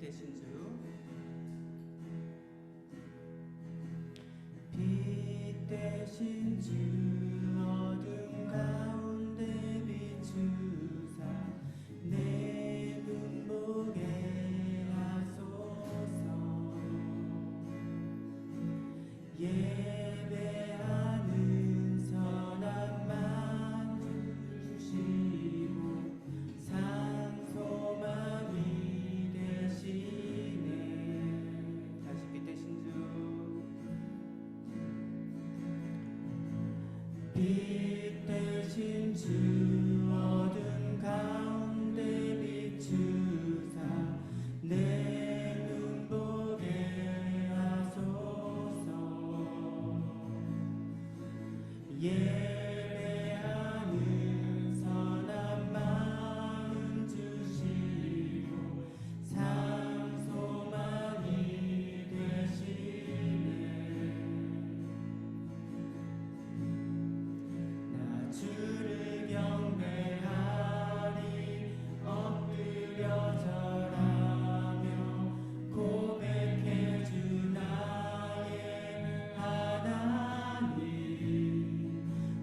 되신 주, 빛 되신 주, 어둠 가운데 비추사 내 눈보게 하소서. 예배하는 선함만 주시고 상소망이 되시네. 다시 빛 되신 주, 빛 되신 주, 어둠 가운데 비추사 내 눈보게 하소서. 예배하는 선한 마음 주시고 상소망이 되시네. 나 주를 경배하리 엎드려 절하며 고백해 주 나의 하나님.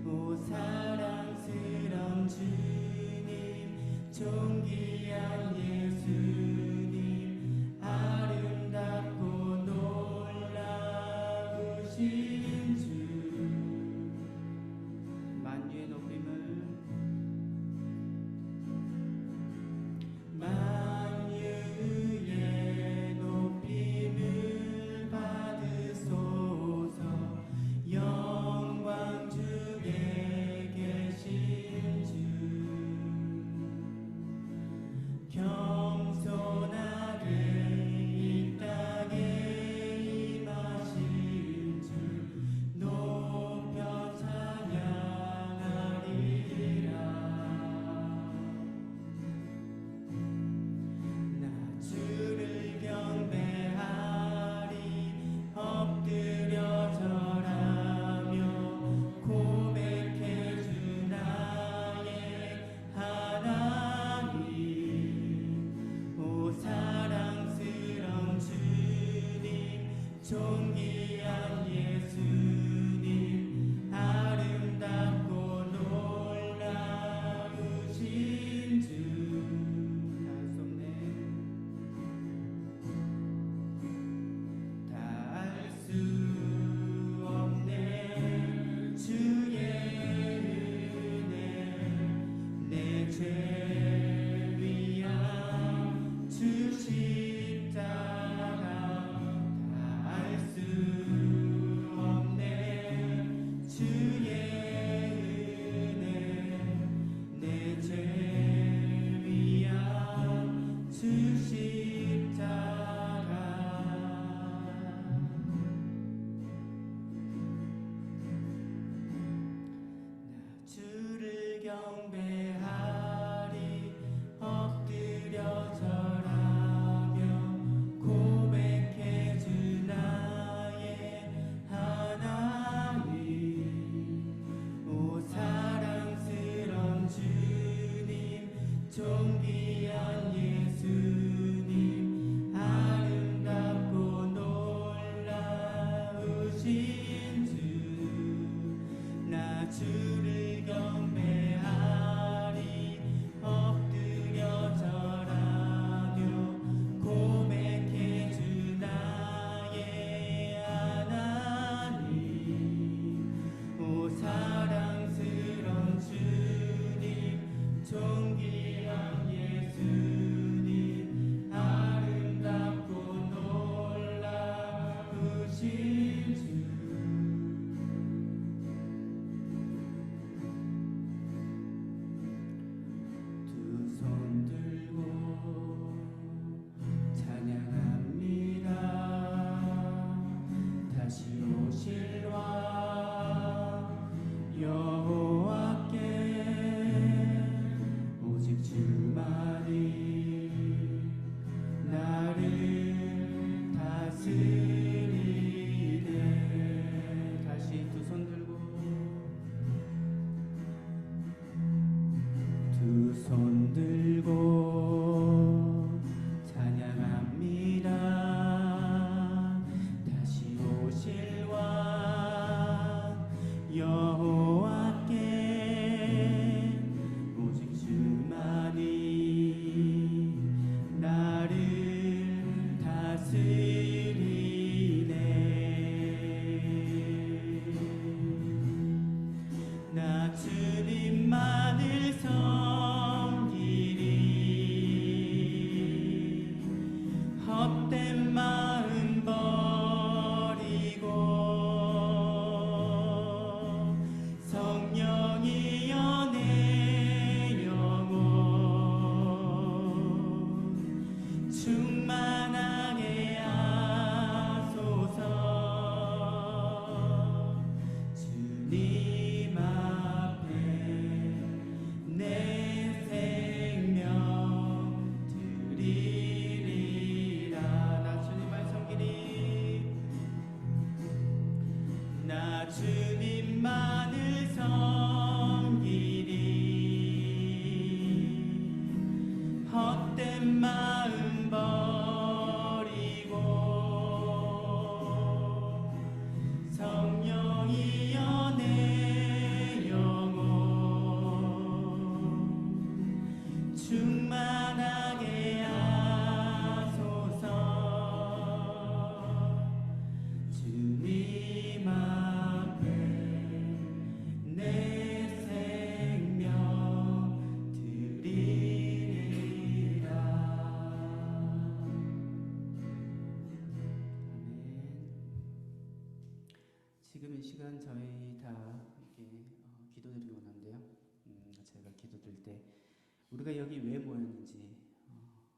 오 사랑스러운 주님, 존귀한 예수님, 아름답고 놀라우신 주, 만유의 높임을, 만유의 높임을 받으소서. 영광 주에 계신 주, 겸손하게 이 땅에 임하신 주 높여 찬양하리라. 나 주를 경배하리 엎드려 절하며 고백해 주 나의 하나님. 오 사랑스러운 주님, 존귀한 예수님, 아름답고 놀라우신 주. 다 알 수 없네 주의 은혜, 내 죄 위한 주 십자가. 다 알 수 없네 주의 은혜, 내 죄 위한 주 십자가. 주를 경배하리 엎드려 절하며 고백해 주 나의 하나님. 오 사랑스러운 주님, 존귀한 예수님, 아름답고 놀라우신 주. 나 주를 경배하리 엎드려 절하며 고백해 주 나의 하나님. 오 사랑스러운 주님, 존귀한 예수님, 여기 왜 모였는지,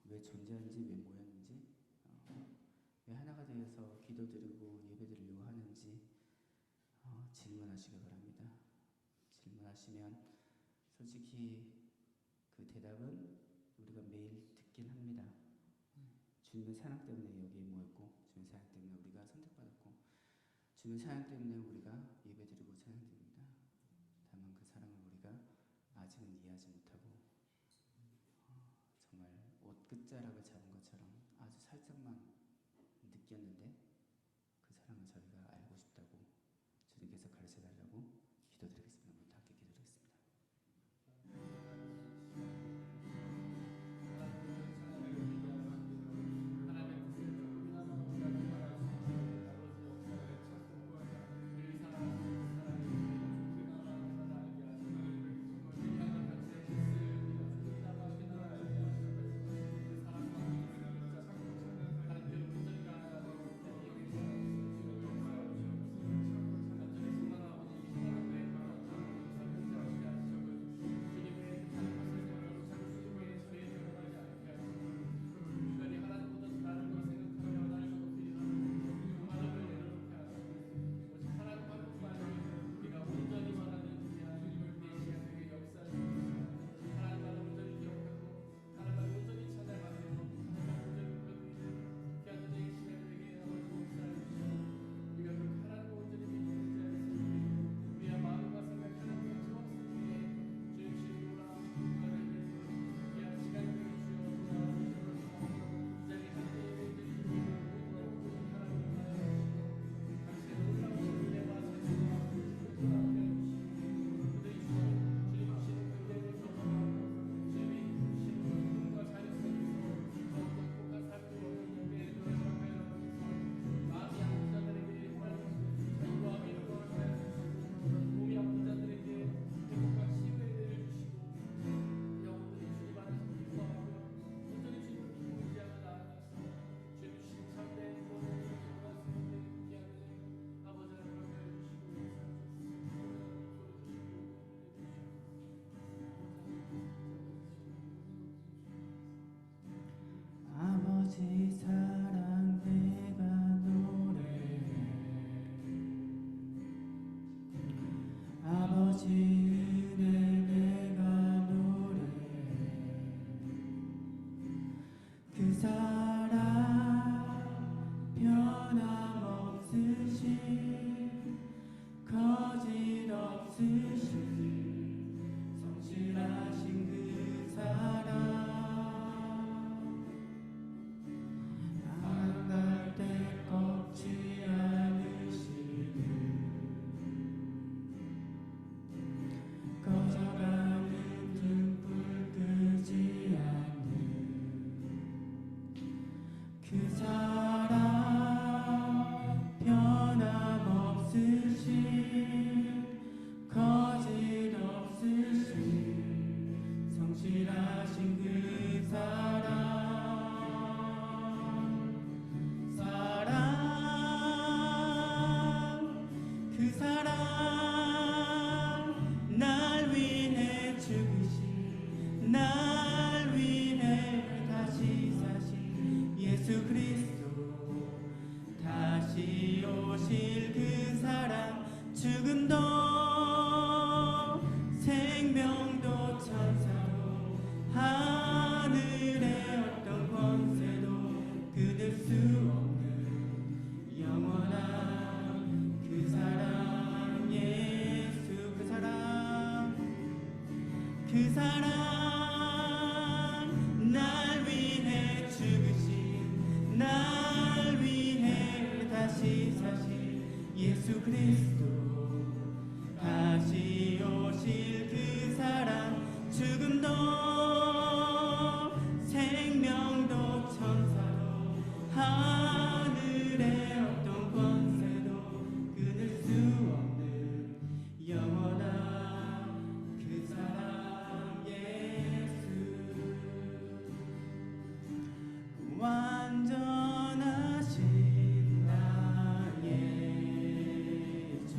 왜 존재하는지, 왜 모였는지, 왜 하나가 되어서 기도드리고 예배드리려고 하는지 질문하시기 바랍니다. 질문하시면 솔직히 그 대답은 우리가 매일 듣긴 합니다. 주님의 사랑 때문에 여기에 모였고, 주님의 사랑 때문에 우리가 선택받았고, 주님의 사랑 때문에 우리가 예배드리고 찬양드립니다. 다만 그 사랑을 우리가 아직은 이해하지 못하고 정말 옷 끝자락을 잡은 것처럼 아주 살짝만 느꼈는데 그 사랑을 저희가 알고 싶다고 주님께서 가르쳐달라고 기도드리겠습니다. 우리 함께 기도드리겠습니다. 아버지 사랑 내가 노래해, 아버지 은혜 내가 노래해. 그 사랑 변함없으신 거짓없으신 성실하신 그 사랑, 날 때 꺾지 않으시는 꺼져가는 등불 끄지 않는 그 사랑 변함없으신 거짓없으신 성실하신 그 사랑, 그 사랑 날 위해 죽으신, 날 위해 다시 사신 예수 그리스도, 다시 오실 그 사랑, 죽음도 생명도 천사도 하늘의 어떤 권세도 끊을 수 없는 영원한 그 사랑, 예수 그 사랑, 그 사랑 날 위해 죽으신, 날 위해 다시 사신 예수 그리스도, 다시 오실 그 사랑, 죽음도 생명도 천사도 하늘의 어떤 권세도 끊을 수 없는 영원한 그 사랑, 예수. 완전하신 나의 주,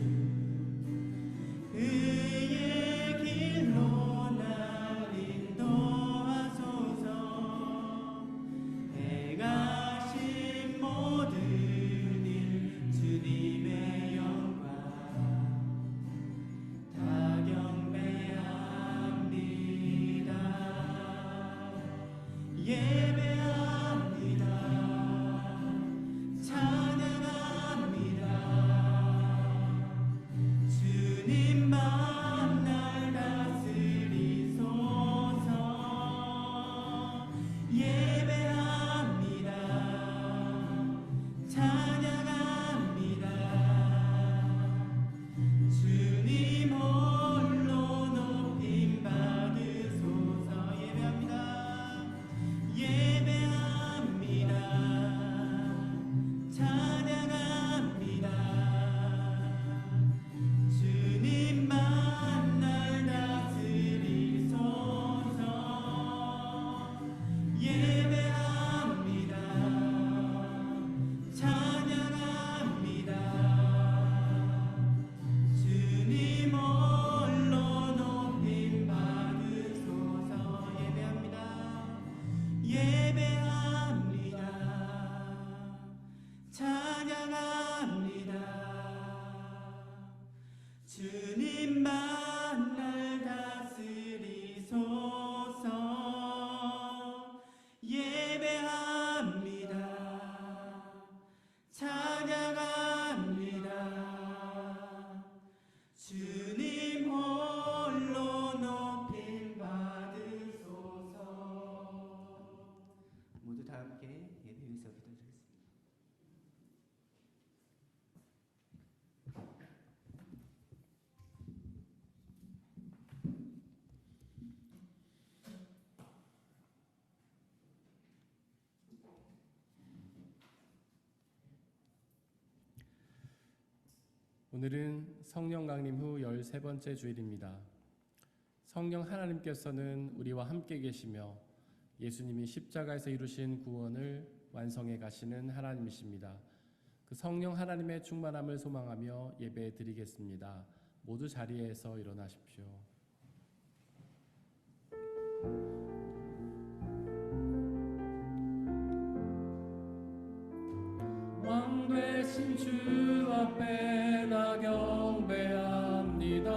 오늘은 성령 강림 후 13번째 주일입니다. 성령 하나님께서는 우리와 함께 계시며 예수님이 십자가에서 이루신 구원을 완성해 가시는 하나님이십니다. 그 성령 하나님의 충만함을 소망하며 예배 드리겠습니다. 모두 자리에서 일어나십시오. 왕 되신 주 앞에 나 경배합니다.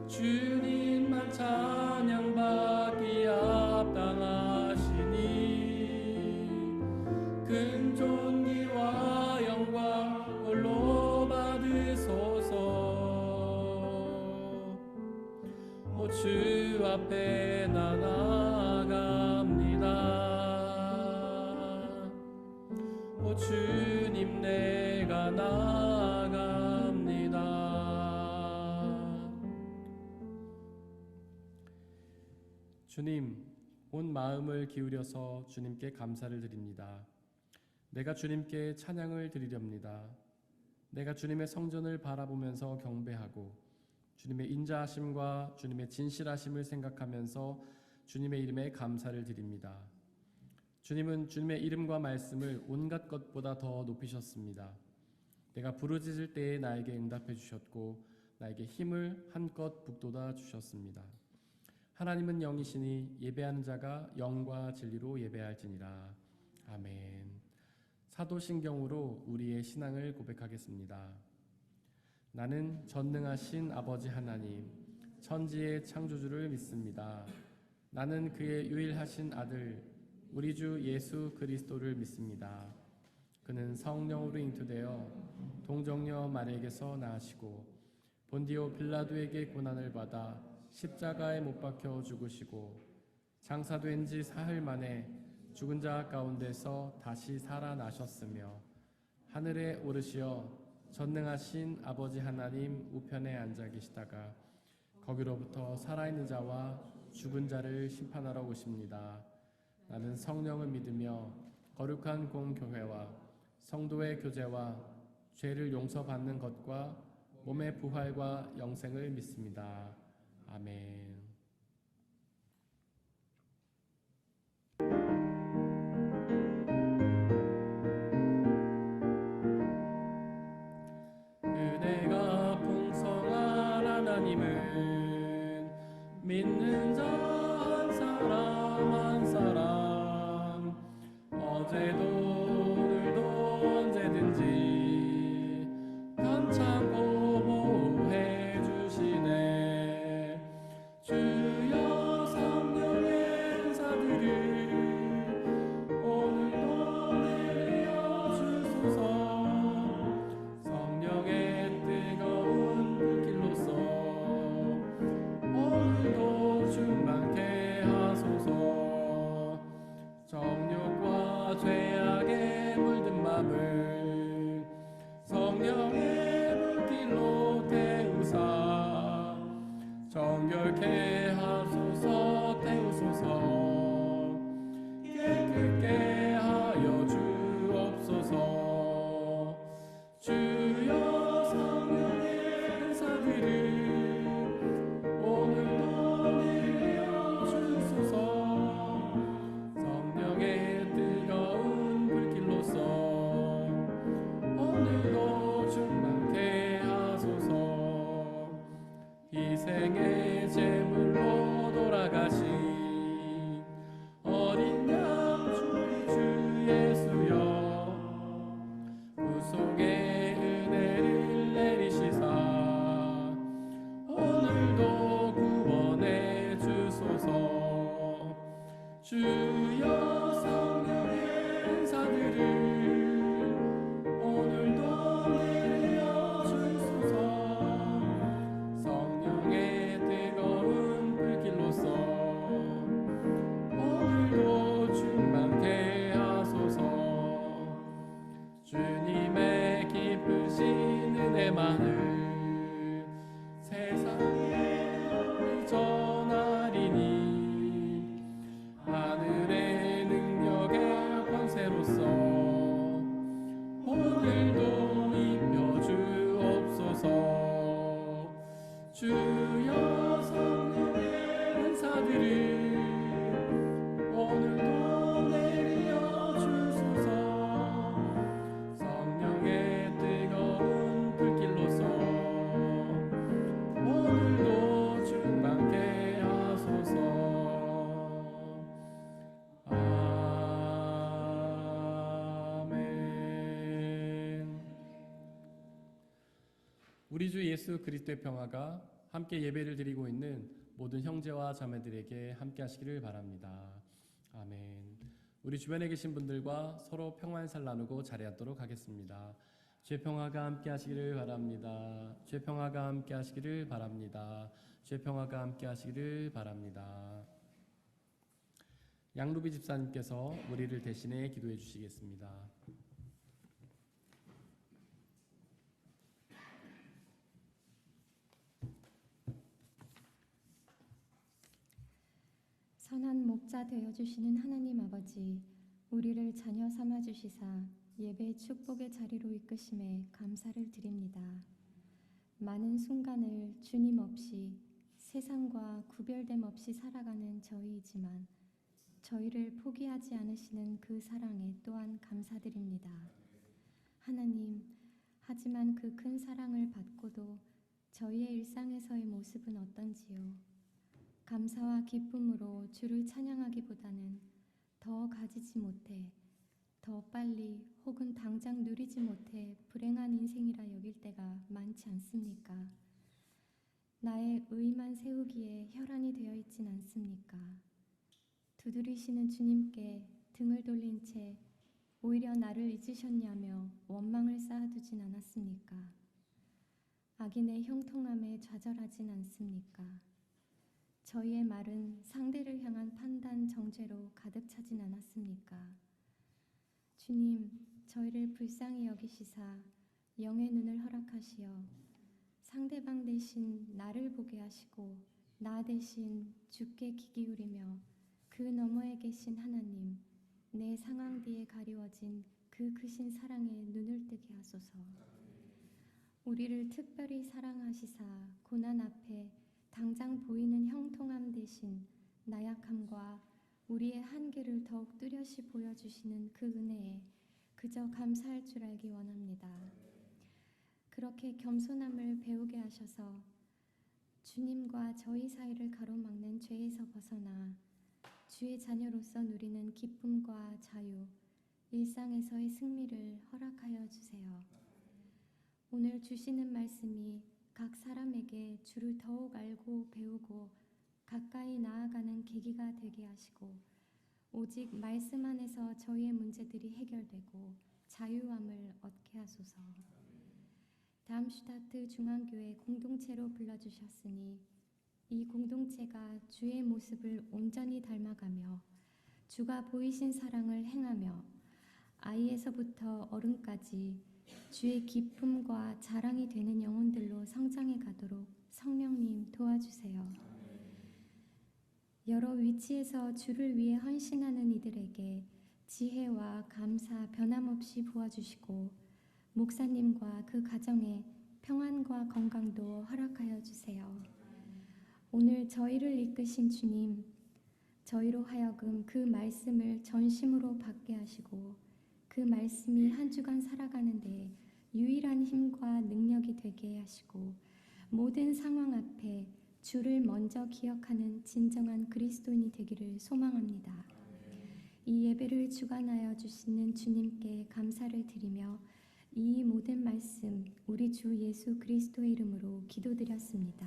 주님만 찬양받기 합당하시니 큰 존귀와 영광 홀로 받으소서. 오 주 앞에 나 나아갑니다. 오 주님 내가 나아갑니다. 주님, 온 마음을 기울여서 주님께 감사를 드립니다. 내가 주님께 찬양을 드리렵니다. 내가 주님의 성전을 바라보면서 경배하고 주님의 인자하심과 주님의 진실하심을 생각하면서 주님의 이름에 감사를 드립니다. 주님은 주님의 이름과 말씀을 온갖 것보다 더 높이셨습니다. 내가 부르짖을 때에 나에게 응답해 주셨고 나에게 힘을 한껏 북돋아 주셨습니다. 하나님은 영이시니 예배하는 자가 영과 진리로 예배할지니라. 아멘. 사도신경으로 우리의 신앙을 고백하겠습니다. 나는 전능하신 아버지 하나님, 천지의 창조주를 믿습니다. 나는 그의 유일하신 아들 우리 주 예수 그리스도를 믿습니다. 그는 성령으로 잉태되어 동정녀 마리아에게서 나시고 본디오 빌라도에게 고난을 받아 십자가에 못 박혀 죽으시고 장사된 지 사흘 만에 죽은 자 가운데서 다시 살아나셨으며 하늘에 오르시어 전능하신 아버지 하나님 우편에 앉아 계시다가 거기로부터 살아있는 자와 죽은 자를 심판하러 오십니다. 나는 성령을 믿으며 거룩한 공교회와 성도의 교제와 죄를 용서받는 것과 몸의 부활과 영생을 믿습니다. 아멘. 은혜가 풍성한 하나님은 믿는 자 한 사람 한 사람 어제도 오늘도 언제든지 편찮고 보호해 주시네. 주여 성령의 은사 죄악에 물든 맘을 성령의 불길로 태우사 정결케 하소서. 태우소서. 깨끗게 하여 주옵소서. 주여 성령의 은사들을 오늘도 내려 주소서. 성령의 뜨거운 불길로서 오늘도 충만케 하소서. 희생의 제물로 돌아가신 어린 양 우리 주 예수여 구속의 은혜를 내리시사 오늘도 구원해 주소서. 주여 성령의 은사들을 오늘도 내려 주소서. 성령의 뜨거운 불길로서 오늘도 충만케 하소서. 주님의 기쁘신 은혜만을 세상에 널리 전하리니 하늘의 능력의 권세로서 오늘도 입혀 주옵소서. 주여 성령의 은사들을 오늘도 내려 주소서. 성령의 뜨거운 불길로서 오늘도 충만케 하소서. 아멘. 우리 주 예수 그리스도의 평화가 함께 예배를 드리고 있는 모든 형제와 자매들에게 함께 하시기를 바랍니다. 아멘. 우리 주변에 계신 분들과 서로 평안살 나누고 자리하도록 하겠습니다. 주의 평화가 함께 하시기를 바랍니다. 주의 평화가 함께 하시기를 바랍니다. 주의 평화가 함께 하시기를 바랍니다. 양루비 집사님께서 우리를 대신해 기도해 주시겠습니다. 선한 목자 되어주시는 하나님 아버지, 우리를 자녀 삼아주시사 예배 축복의 자리로 이끄심에 감사를 드립니다. 많은 순간을 주님 없이 세상과 구별됨 없이 살아가는 저희이지만 저희를 포기하지 않으시는 그 사랑에 또한 감사드립니다. 하나님, 하지만 그 큰 사랑을 받고도 저희의 일상에서의 모습은 어떤지요? 감사와 기쁨으로 주를 찬양하기보다는 더 가지지 못해, 더 빨리 혹은 당장 누리지 못해 불행한 인생이라 여길 때가 많지 않습니까? 나의 의만 세우기에 혈안이 되어 있진 않습니까? 두드리시는 주님께 등을 돌린 채 오히려 나를 잊으셨냐며 원망을 쌓아두진 않았습니까? 악인의 형통함에 좌절하진 않습니까? 저희의 말은 상대를 향한 판단, 정죄로 가득 차진 않았습니까? 주님, 저희를 불쌍히 여기시사 영의 눈을 허락하시어 상대방 대신 나를 보게 하시고 나 대신 주께 귀 기울이며 그 너머에 계신 하나님, 내 상황 뒤에 가리워진 그 크신 사랑에 눈을 뜨게 하소서. 우리를 특별히 사랑하시사 고난 앞에 당장 보이는 형통함 대신 나약함과 우리의 한계를 더욱 뚜렷이 보여주시는 그 은혜에 그저 감사할 줄 알기 원합니다. 그렇게 겸손함을 배우게 하셔서 주님과 저희 사이를 가로막는 죄에서 벗어나 주의 자녀로서 누리는 기쁨과 자유, 일상에서의 승리를 허락하여 주세요. 오늘 주시는 말씀이 각 사람에게 주를 더욱 알고 배우고 가까이 나아가는 계기가 되게 하시고 오직 말씀 안에서 저희의 문제들이 해결되고 자유함을 얻게 하소서. 담슈타트 중앙교회 공동체로 불러주셨으니 이 공동체가 주의 모습을 온전히 닮아가며 주가 보이신 사랑을 행하며 아이에서부터 어른까지 주의 기쁨과 자랑이 되는 영혼들로 성장해 가도록 성령님 도와주세요. 여러 위치에서 주를 위해 헌신하는 이들에게 지혜와 감사 변함없이 부어주시고 목사님과 그 가정에 평안과 건강도 허락하여 주세요. 오늘 저희를 이끄신 주님, 저희로 하여금 그 말씀을 전심으로 받게 하시고 그 말씀이 한 주간 살아가는 데 유일한 힘과 능력이 되게 하시고 모든 상황 앞에 주를 먼저 기억하는 진정한 그리스도인이 되기를 소망합니다. 이 예배를 주관하여 주시는 주님께 감사를 드리며 이 모든 말씀 우리 주 예수 그리스도의 이름으로 기도드렸습니다.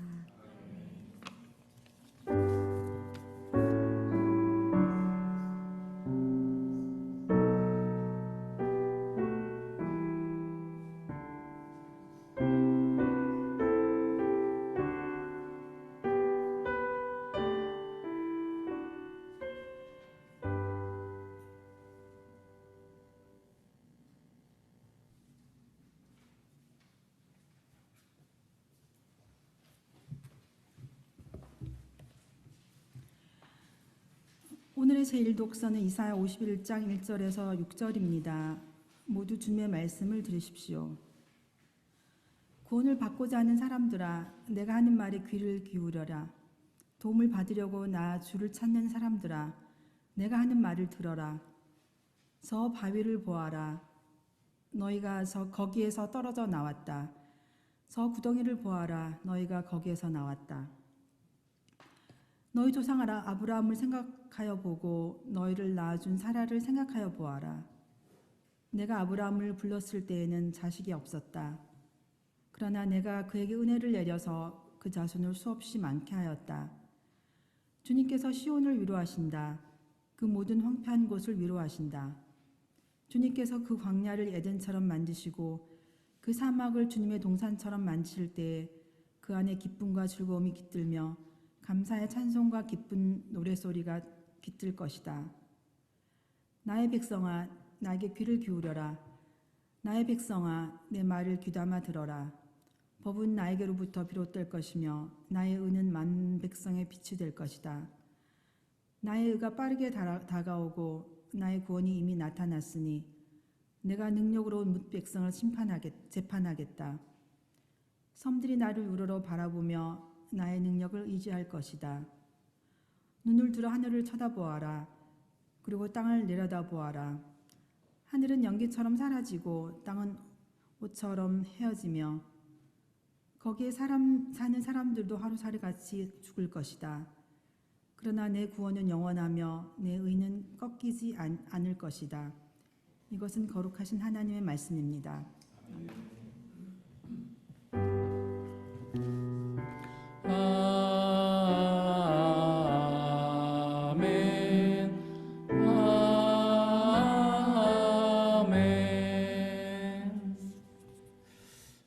오늘의 제1독서는 이사야 51장 1절에서 6절입니다. 모두 주님의 말씀을 들으십시오. 구원을 받고자 하는 사람들아, 내가 하는 말에 귀를 기울여라. 도움을 받으려고 나 주를 찾는 사람들아, 내가 하는 말을 들어라. 저 바위를 보아라. 너희가 거기에서 떨어져 나왔다. 저 구덩이를 보아라. 너희가 거기에서 나왔다. 너희 조상 아브라함을 생각하여 보고 너희를 낳아준 사라를 생각하여 보아라. 내가 아브라함을 불렀을 때에는 자식이 없었다. 그러나 내가 그에게 은혜를 내려서 그 자손을 수없이 많게 하였다. 주님께서 시온을 위로하신다. 그 모든 황폐한 곳을 위로하신다. 주님께서 그 광야를 에덴처럼 만드시고 그 사막을 주님의 동산처럼 만드실 때에 그 안에 기쁨과 즐거움이 깃들며 감사의 찬송과 기쁜 노래소리가 깃들 것이다. 나의 백성아, 나에게 귀를 기울여라. 나의 백성아, 내 말을 귀담아 들어라. 법은 나에게로부터 비롯될 것이며 나의 의는 많은 백성의 빛이 될 것이다. 나의 의가 빠르게 다가오고 나의 구원이 이미 나타났으니 내가 능력으로 뭇 백성을 재판하겠다. 섬들이 나를 우러러 바라보며 나의 능력을 의지할 것이다. 눈을 들어 하늘을 쳐다보아라. 그리고 땅을 내려다보아라. 하늘은 연기처럼 사라지고 땅은 옷처럼 헤어지며 거기에 사는 사람들도 하루살이같이 죽을 것이다. 그러나 내 구원은 영원하며 내 의는 꺾이지 않을 것이다. 이것은 거룩하신 하나님의 말씀입니다. 아멘. 아멘.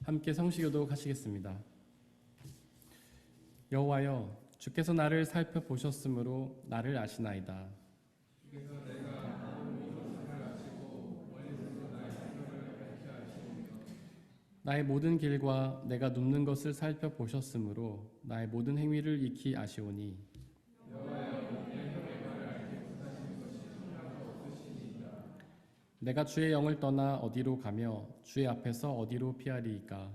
함께 성시교도 하시겠습니다. 여호와여, 주께서 나를 살펴보셨으므로 나를 아시나이다. 나의 모든 길과 내가 눕는 것을 살펴보셨으므로 나의 모든 행위를 익히 아시오니 내가 주의 영을 떠나 어디로 가며 주의 앞에서 어디로 피하리이까.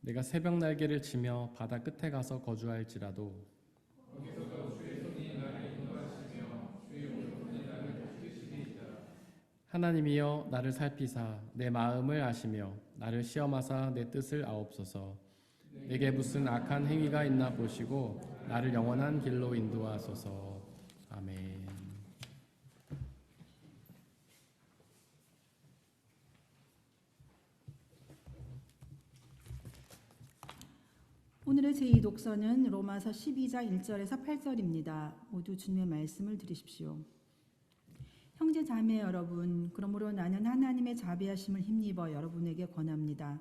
내가 새벽 날개를 치며 바다 끝에 가서 거주할지라도 하나님이여 나를 살피사 내 마음을 아시며 나를 시험하사 내 뜻을 아옵소서. 내게 무슨 악한 행위가 있나 보시고 나를 영원한 길로 인도하소서. 아멘. 오늘의 제2독서는 로마서 12장 1절에서 8절입니다. 모두 주님의 말씀을 들으십시오. 형제 자매 여러분, 그러므로 나는 하나님의 자비하심을 힘입어 여러분에게 권합니다.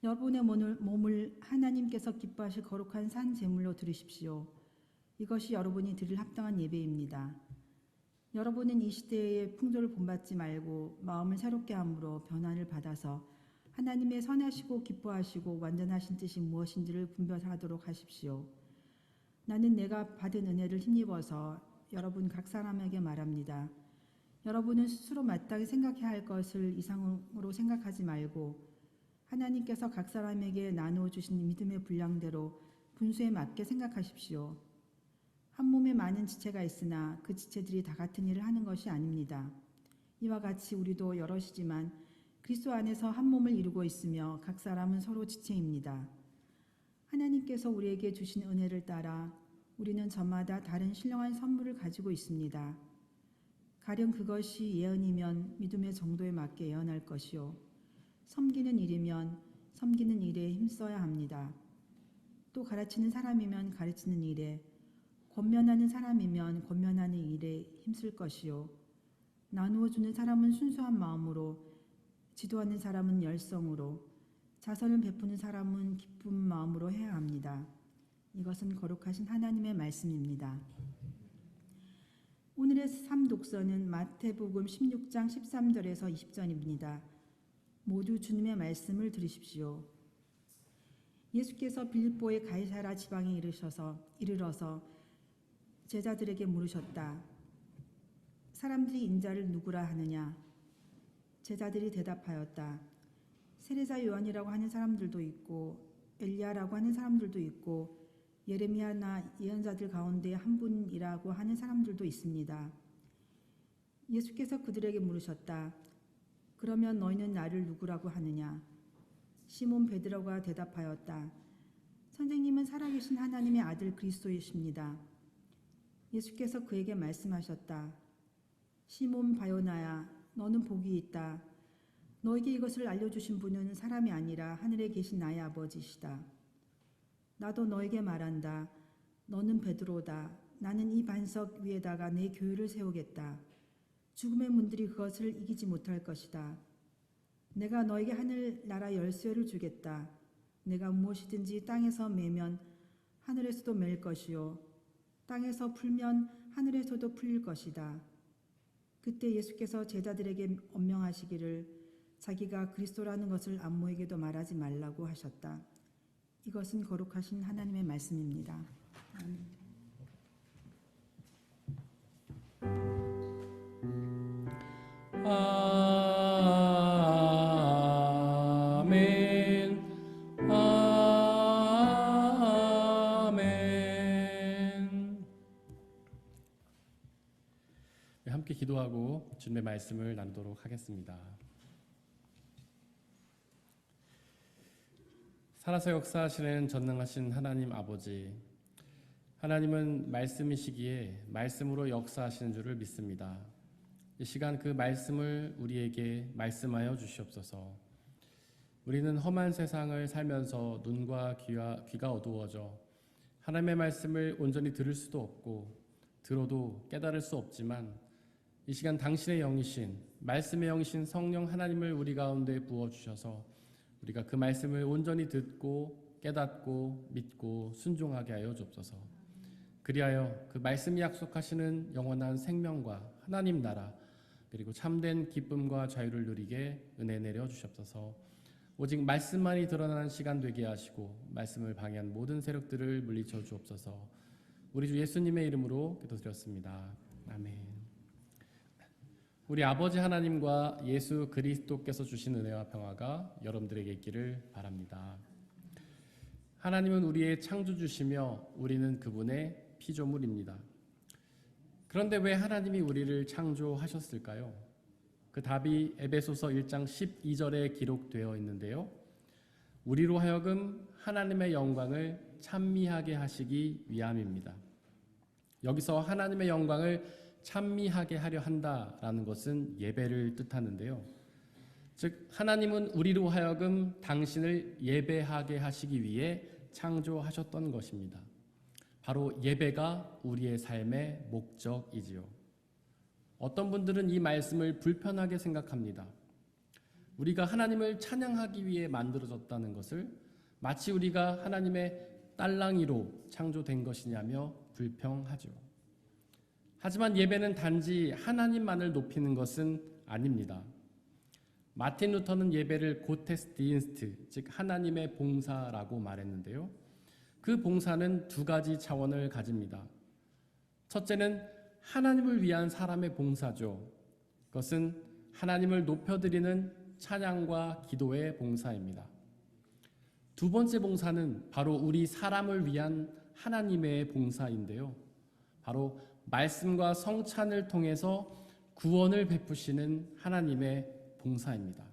여러분의 몸을 하나님께서 기뻐하실 거룩한 산 제물로 드리십시오. 이것이 여러분이 드릴 합당한 예배입니다. 여러분은 이 시대의 풍조를 본받지 말고 마음을 새롭게 함으로 변화를 받아서 하나님의 선하시고 기뻐하시고 완전하신 뜻이 무엇인지를 분별하도록 하십시오. 나는 내가 받은 은혜를 힘입어서 여러분 각 사람에게 말합니다. 여러분은 스스로 마땅히 생각해야 할 것을 이상으로 생각하지 말고 하나님께서 각 사람에게 나누어 주신 믿음의 분량대로 분수에 맞게 생각하십시오. 한 몸에 많은 지체가 있으나 그 지체들이 다 같은 일을 하는 것이 아닙니다. 이와 같이 우리도 여럿이지만 그리스도 안에서 한 몸을 이루고 있으며 각 사람은 서로 지체입니다. 하나님께서 우리에게 주신 은혜를 따라 우리는 저마다 다른 신령한 선물을 가지고 있습니다. 가령 그것이 예언이면 믿음의 정도에 맞게 예언할 것이요. 섬기는 일이면 섬기는 일에 힘써야 합니다. 또 가르치는 사람이면 가르치는 일에, 권면하는 사람이면 권면하는 일에 힘쓸 것이요. 나누어 주는 사람은 순수한 마음으로, 지도하는 사람은 열성으로, 자선을 베푸는 사람은 기쁜 마음으로 해야 합니다. 이것은 거룩하신 하나님의 말씀입니다. 오늘의 삶 독서는 마태복음 16장 13절에서 20절입니다. 모두 주님의 말씀을 들으십시오. 예수께서 빌립보의 가이사라 지방에 이르러서 제자들에게 물으셨다. 사람들이 인자를 누구라 하느냐? 제자들이 대답하였다. 세례자 요한이라고 하는 사람들도 있고 엘리야라고 하는 사람들도 있고 예레미야나 예언자들 가운데 한 분이라고 하는 사람들도 있습니다. 예수께서 그들에게 물으셨다. 그러면 너희는 나를 누구라고 하느냐? 시몬 베드로가 대답하였다. 선생님은 살아계신 하나님의 아들 그리스도이십니다. 예수께서 그에게 말씀하셨다. 시몬 바요나야, 너는 복이 있다. 너에게 이것을 알려주신 분은 사람이 아니라 하늘에 계신 나의 아버지시다. 나도 너에게 말한다. 너는 베드로다. 나는 이 반석 위에다가 내 교회를 세우겠다. 죽음의 문들이 그것을 이기지 못할 것이다. 내가 너에게 하늘나라 열쇠를 주겠다. 내가 무엇이든지 땅에서 매면 하늘에서도 맬 것이요. 땅에서 풀면 하늘에서도 풀릴 것이다. 그때 예수께서 제자들에게 엄명하시기를 자기가 그리스도라는 것을 안모에게도 말하지 말라고 하셨다. 이것은 거룩하신 하나님의 말씀입니다. 아멘. 아멘. 아멘. 네, 함께 기도하고 주님의 말씀을 나누도록 하겠습니다. 살아서 역사하시는 전능하신 하나님 아버지, 하나님은 말씀이시기에 말씀으로 역사하시는 줄을 믿습니다. 이 시간 그 말씀을 우리에게 말씀하여 주시옵소서. 우리는 험한 세상을 살면서 눈과 귀가 어두워져 하나님의 말씀을 온전히 들을 수도 없고 들어도 깨달을 수 없지만 이 시간 당신의 영이신 말씀의 영이신 성령 하나님을 우리 가운데 부어주셔서 우리가 그 말씀을 온전히 듣고 깨닫고 믿고 순종하게 하여 주옵소서. 그리하여 그 말씀이 약속하시는 영원한 생명과 하나님 나라 그리고 참된 기쁨과 자유를 누리게 은혜 내려 주시옵소서. 오직 말씀만이 드러나는 시간 되게 하시고 말씀을 방해한 모든 세력들을 물리쳐 주옵소서. 우리 주 예수님의 이름으로 기도드렸습니다. 아멘. 우리 아버지 하나님과 예수 그리스도께서 주신 은혜와 평화가 여러분들에게 있기를 바랍니다. 하나님은 우리의 창조주시며 우리는 그분의 피조물입니다. 그런데 왜 하나님이 우리를 창조하셨을까요? 그 답이 에베소서 1장 12절에 기록되어 있는데요. 우리로 하여금 하나님의 영광을 찬미하게 하시기 위함입니다. 여기서 하나님의 영광을 찬미하게 하려 한다라는 것은 예배를 뜻하는데요. 즉 하나님은 우리로 하여금 당신을 예배하게 하시기 위해 창조하셨던 것입니다. 바로 예배가 우리의 삶의 목적이지요. 어떤 분들은 이 말씀을 불편하게 생각합니다. 우리가 하나님을 찬양하기 위해 만들어졌다는 것을 마치 우리가 하나님의 딸랑이로 창조된 것이냐며 불평하죠. 하지만 예배는 단지 하나님만을 높이는 것은 아닙니다. 마틴 루터는 예배를 고테스디인스트, 즉 하나님의 봉사라고 말했는데요. 그 봉사는 두 가지 차원을 가집니다. 첫째는 하나님을 위한 사람의 봉사죠. 그것은 하나님을 높여드리는 찬양과 기도의 봉사입니다. 두 번째 봉사는 바로 우리 사람을 위한 하나님의 봉사인데요. 바로 말씀과 성찬을 통해서 구원을 베푸시는 하나님의 봉사입니다.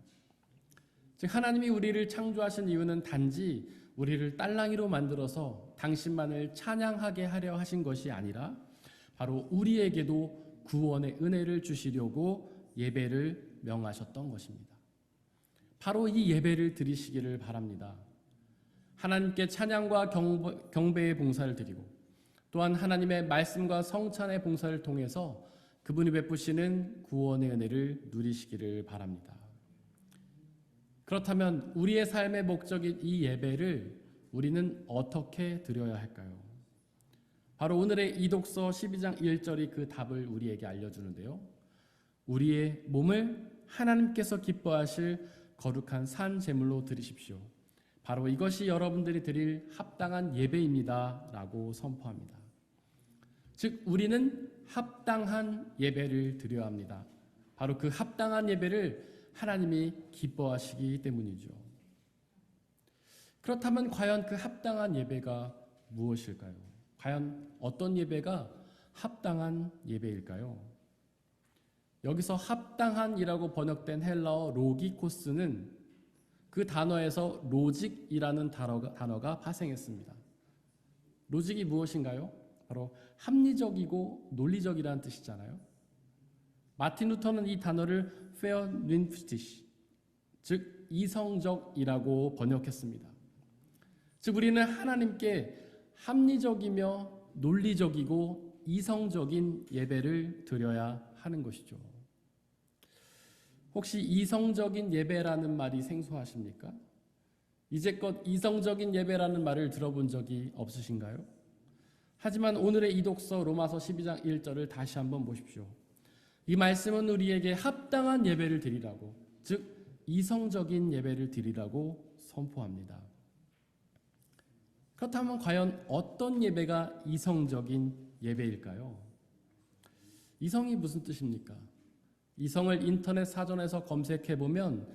즉 하나님이 우리를 창조하신 이유는 단지 우리를 딸랑이로 만들어서 당신만을 찬양하게 하려 하신 것이 아니라 바로 우리에게도 구원의 은혜를 주시려고 예배를 명하셨던 것입니다. 바로 이 예배를 드리시기를 바랍니다. 하나님께 찬양과 경배의 봉사를 드리고 또한 하나님의 말씀과 성찬의 봉사를 통해서 그분이 베푸시는 구원의 은혜를 누리시기를 바랍니다. 그렇다면 우리의 삶의 목적인 이 예배를 우리는 어떻게 드려야 할까요? 바로 오늘의 이독서 12장 1절이 그 답을 우리에게 알려주는데요. 우리의 몸을 하나님께서 기뻐하실 거룩한 산 제물로 드리십시오. 바로 이것이 여러분들이 드릴 합당한 예배입니다. 라고 선포합니다. 즉 우리는 합당한 예배를 드려야 합니다. 바로 그 합당한 예배를 하나님이 기뻐하시기 때문이죠. 그렇다면 과연 그 합당한 예배가 무엇일까요? 과연 어떤 예배가 합당한 예배일까요? 여기서 합당한이라고 번역된 헬라어 로기코스는 그 단어에서 로직이라는 단어가 파생했습니다. 로직이 무엇인가요? 바로 합리적이고 논리적이라는 뜻이잖아요. 마틴 루터는 이 단어를 vernünftig, 즉 이성적이라고 번역했습니다. 즉 우리는 하나님께 합리적이며 논리적이고 이성적인 예배를 드려야 하는 것이죠. 혹시 이성적인 예배라는 말이 생소하십니까? 이제껏 이성적인 예배라는 말을 들어본 적이 없으신가요? 하지만 오늘의 이독서 로마서 12장 1절을 다시 한번 보십시오. 이 말씀은 우리에게 합당한 예배를 드리라고, 즉 이성적인 예배를 드리라고 선포합니다. 그렇다면 과연 어떤 예배가 이성적인 예배일까요? 이성이 무슨 뜻입니까? 이성을 인터넷 사전에서 검색해보면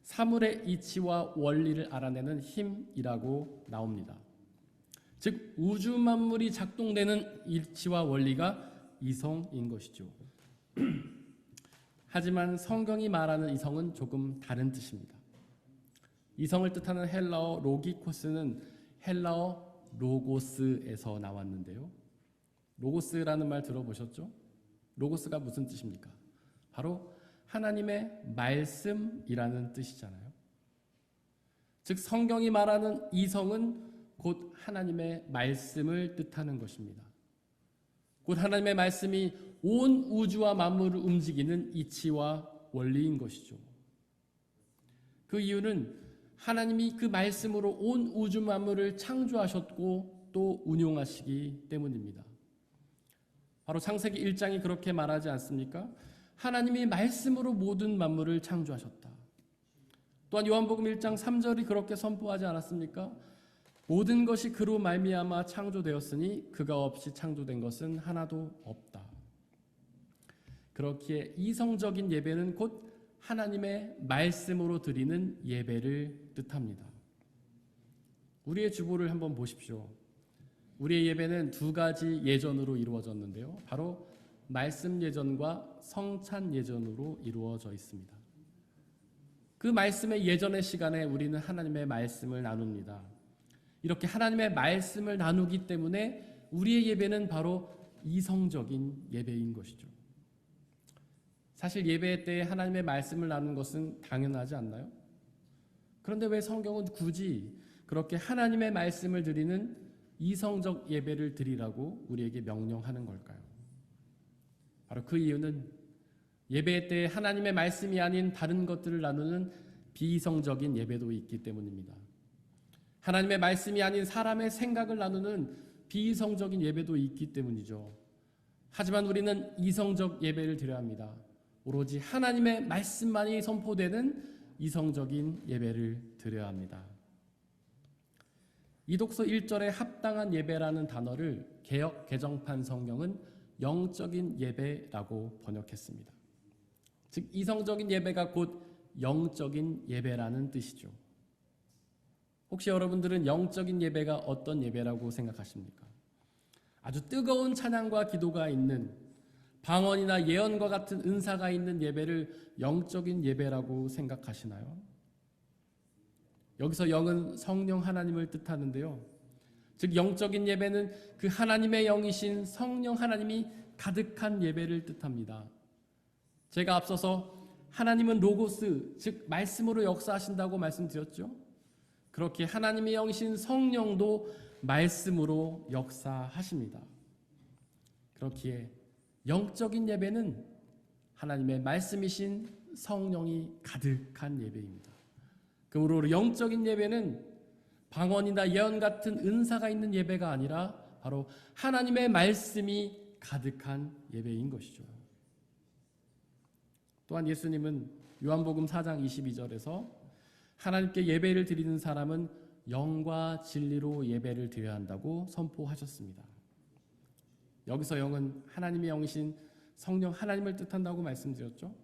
사물의 이치와 원리를 알아내는 힘이라고 나옵니다. 즉 우주 만물이 작동되는 이치와 원리가 이성인 것이죠. 하지만 성경이 말하는 이성은 조금 다른 뜻입니다. 이성을 뜻하는 헬라어 로기코스는 헬라어 로고스에서 나왔는데요. 로고스라는 말 들어보셨죠? 로고스가 무슨 뜻입니까? 바로 하나님의 말씀이라는 뜻이잖아요. 즉 성경이 말하는 이성은 곧 하나님의 말씀을 뜻하는 것입니다. 곧 하나님의 말씀이 온 우주와 만물을 움직이는 이치와 원리인 것이죠. 그 이유는 하나님이 그 말씀으로 온 우주 만물을 창조하셨고 또 운용하시기 때문입니다. 바로 창세기 1장이 그렇게 말하지 않습니까? 하나님이 말씀으로 모든 만물을 창조하셨다. 또한 요한복음 1장 3절이 그렇게 선포하지 않았습니까? 모든 것이 그로 말미암아 창조되었으니 그가 없이 창조된 것은 하나도 없다. 그렇기에 이성적인 예배는 곧 하나님의 말씀으로 드리는 예배를 뜻합니다. 우리의 주보를 한번 보십시오. 우리의 예배는 두 가지 예전으로 이루어졌는데요. 바로 말씀 예전과 성찬 예전으로 이루어져 있습니다. 그 말씀의 예전의 시간에 우리는 하나님의 말씀을 나눕니다. 이렇게 하나님의 말씀을 나누기 때문에 우리의 예배는 바로 이성적인 예배인 것이죠. 사실 예배 때 하나님의 말씀을 나누는 것은 당연하지 않나요? 그런데 왜 성경은 굳이 그렇게 하나님의 말씀을 드리는 이성적 예배를 드리라고 우리에게 명령하는 걸까요? 바로 그 이유는 예배 때 하나님의 말씀이 아닌 다른 것들을 나누는 비이성적인 예배도 있기 때문입니다. 하나님의 말씀이 아닌 사람의 생각을 나누는 비이성적인 예배도 있기 때문이죠. 하지만 우리는 이성적 예배를 드려야 합니다. 오로지 하나님의 말씀만이 선포되는 이성적인 예배를 드려야 합니다. 이독서 1절에 합당한 예배라는 단어를 개역 개정판 성경은 영적인 예배라고 번역했습니다. 즉 이성적인 예배가 곧 영적인 예배라는 뜻이죠. 혹시 여러분들은 영적인 예배가 어떤 예배라고 생각하십니까? 아주 뜨거운 찬양과 기도가 있는, 방언이나 예언과 같은 은사가 있는 예배를 영적인 예배라고 생각하시나요? 여기서 영은 성령 하나님을 뜻하는데요. 즉 영적인 예배는 그 하나님의 영이신 성령 하나님이 가득한 예배를 뜻합니다. 제가 앞서서 하나님은 로고스, 즉 말씀으로 역사하신다고 말씀드렸죠. 그렇게 하나님의 영이신 성령도 말씀으로 역사하십니다. 그렇기에 영적인 예배는 하나님의 말씀이신 성령이 가득한 예배입니다. 그러므로 영적인 예배는 방언이나 예언 같은 은사가 있는 예배가 아니라 바로 하나님의 말씀이 가득한 예배인 것이죠. 또한 예수님은 요한복음 4장 22절에서 하나님께 예배를 드리는 사람은 영과 진리로 예배를 드려야 한다고 선포하셨습니다. 여기서 영은 하나님의 영이신 성령 하나님을 뜻한다고 말씀드렸죠.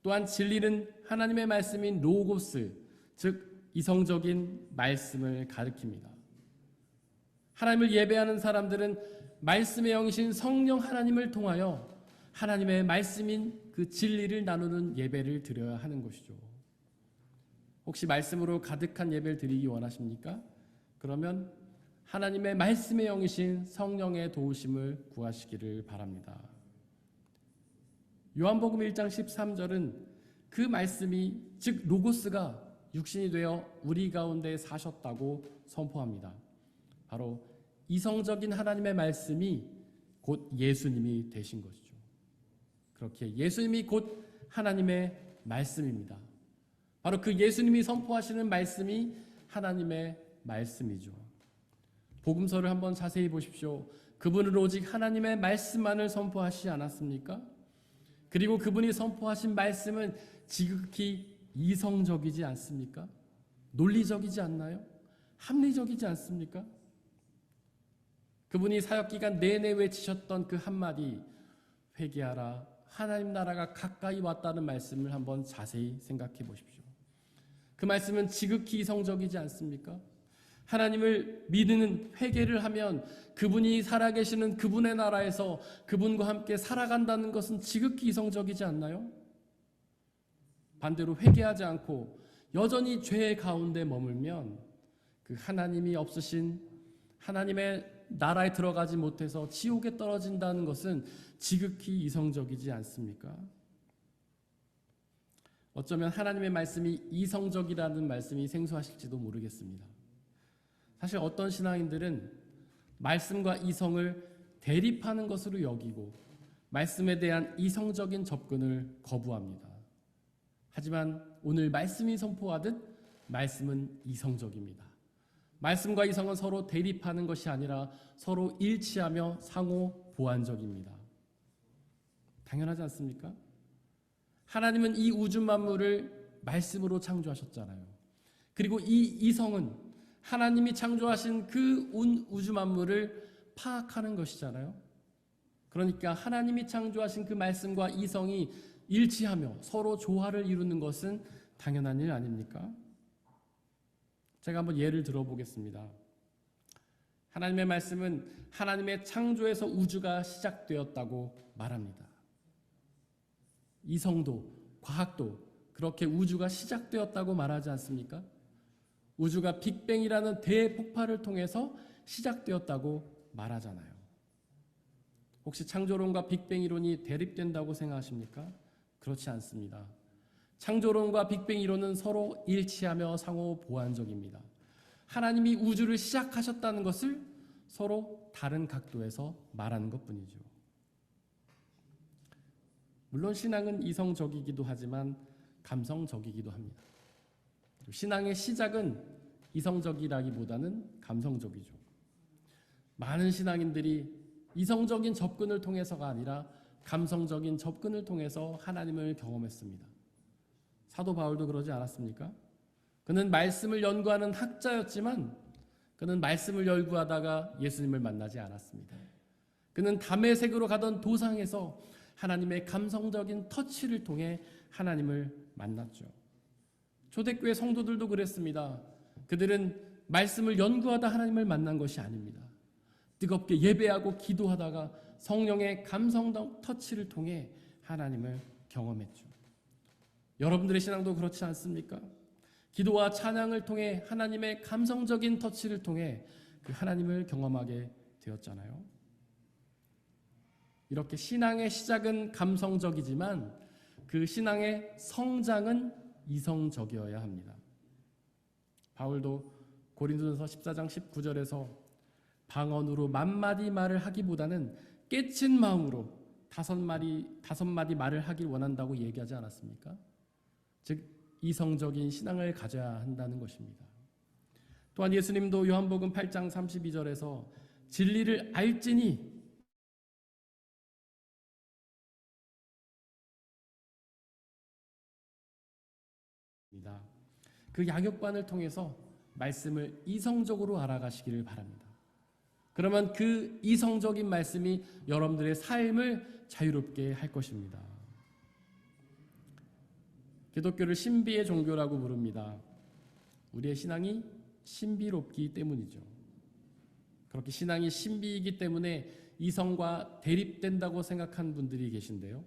또한 진리는 하나님의 말씀인 로고스, 즉 이성적인 말씀을 가리킵니다. 하나님을 예배하는 사람들은 말씀의 영이신 성령 하나님을 통하여 하나님의 말씀인 그 진리를 나누는 예배를 드려야 하는 것이죠. 혹시 말씀으로 가득한 예배를 드리기 원하십니까? 그러면 하나님의 말씀의 영이신 성령의 도우심을 구하시기를 바랍니다. 요한복음 1장 13절은 그 말씀이 즉 로고스가 육신이 되어 우리 가운데 사셨다고 선포합니다. 바로 이성적인 하나님의 말씀이 곧 예수님이 되신 것이죠. 그렇게 예수님이 곧 하나님의 말씀입니다. 바로 그 예수님이 선포하시는 말씀이 하나님의 말씀이죠. 복음서를 한번 자세히 보십시오. 그분은 오직 하나님의 말씀만을 선포하시지 않았습니까? 그리고 그분이 선포하신 말씀은 지극히 이성적이지 않습니까? 논리적이지 않나요? 합리적이지 않습니까? 그분이 사역기간 내내 외치셨던 그 한마디, 회개하라, 하나님 나라가 가까이 왔다는 말씀을 한번 자세히 생각해 보십시오. 그 말씀은 지극히 이성적이지 않습니까? 하나님을 믿는 회개를 하면 그분이 살아계시는 그분의 나라에서 그분과 함께 살아간다는 것은 지극히 이성적이지 않나요? 반대로 회개하지 않고 여전히 죄의 가운데 머물면 그 하나님이 없으신 하나님의 나라에 들어가지 못해서 지옥에 떨어진다는 것은 지극히 이성적이지 않습니까? 어쩌면 하나님의 말씀이 이성적이라는 말씀이 생소하실지도 모르겠습니다. 사실 어떤 신앙인들은 말씀과 이성을 대립하는 것으로 여기고 말씀에 대한 이성적인 접근을 거부합니다. 하지만 오늘 말씀이 선포하듯 말씀은 이성적입니다. 말씀과 이성은 서로 대립하는 것이 아니라 서로 일치하며 상호 보완적입니다. 당연하지 않습니까? 하나님은 이 우주 만물을 말씀으로 창조하셨잖아요. 그리고 이 이성은 하나님이 창조하신 그 우주 만물을 파악하는 것이잖아요. 그러니까 하나님이 창조하신 그 말씀과 이성이 일치하며 서로 조화를 이루는 것은 당연한 일 아닙니까? 제가 한번 예를 들어보겠습니다. 하나님의 말씀은 하나님의 창조에서 우주가 시작되었다고 말합니다. 이성도 과학도 그렇게 우주가 시작되었다고 말하지 않습니까? 우주가 빅뱅이라는 대폭발을 통해서 시작되었다고 말하잖아요. 혹시 창조론과 빅뱅 이론이 대립된다고 생각하십니까? 그렇지 않습니다. 창조론과 빅뱅 이론은 서로 일치하며 상호 보완적입니다. 하나님이 우주를 시작하셨다는 것을 서로 다른 각도에서 말하는 것뿐이죠. 물론 신앙은 이성적이기도 하지만 감성적이기도 합니다. 신앙의 시작은 이성적이라기보다는 감성적이죠. 많은 신앙인들이 이성적인 접근을 통해서가 아니라 감성적인 접근을 통해서 하나님을 경험했습니다. 사도 바울도 그러지 않았습니까? 그는 말씀을 연구하는 학자였지만 그는 말씀을 연구하다가 예수님을 만나지 않았습니다. 그는 담에색으로 가던 도상에서 하나님의 감성적인 터치를 통해 하나님을 만났죠. 초대교회 성도들도 그랬습니다. 그들은 말씀을 연구하다 하나님을 만난 것이 아닙니다. 뜨겁게 예배하고 기도하다가 성령의 감성적 터치를 통해 하나님을 경험했죠. 여러분들의 신앙도 그렇지 않습니까? 기도와 찬양을 통해 하나님의 감성적인 터치를 통해 그 하나님을 경험하게 되었잖아요. 이렇게 신앙의 시작은 감성적이지만 그 신앙의 성장은 이성적이어야 합니다. 바울도 고린도전서 14장 19절에서 방언으로 만마디 말을 하기보다는 깨친 마음으로 다섯 마디 말을 하길 원한다고 얘기하지 않았습니까? 즉 이성적인 신앙을 가져야 한다는 것입니다. 또한 예수님도 요한복음 8장 32절에서 진리를 알지니 그 양육반을 통해서 말씀을 이성적으로 알아가시기를 바랍니다. 그러면 그 이성적인 말씀이 여러분들의 삶을 자유롭게 할 것입니다. 기독교를 신비의 종교라고 부릅니다. 우리의 신앙이 신비롭기 때문이죠. 그렇게 신앙이 신비이기 때문에 이성과 대립된다고 생각한 분들이 계신데요.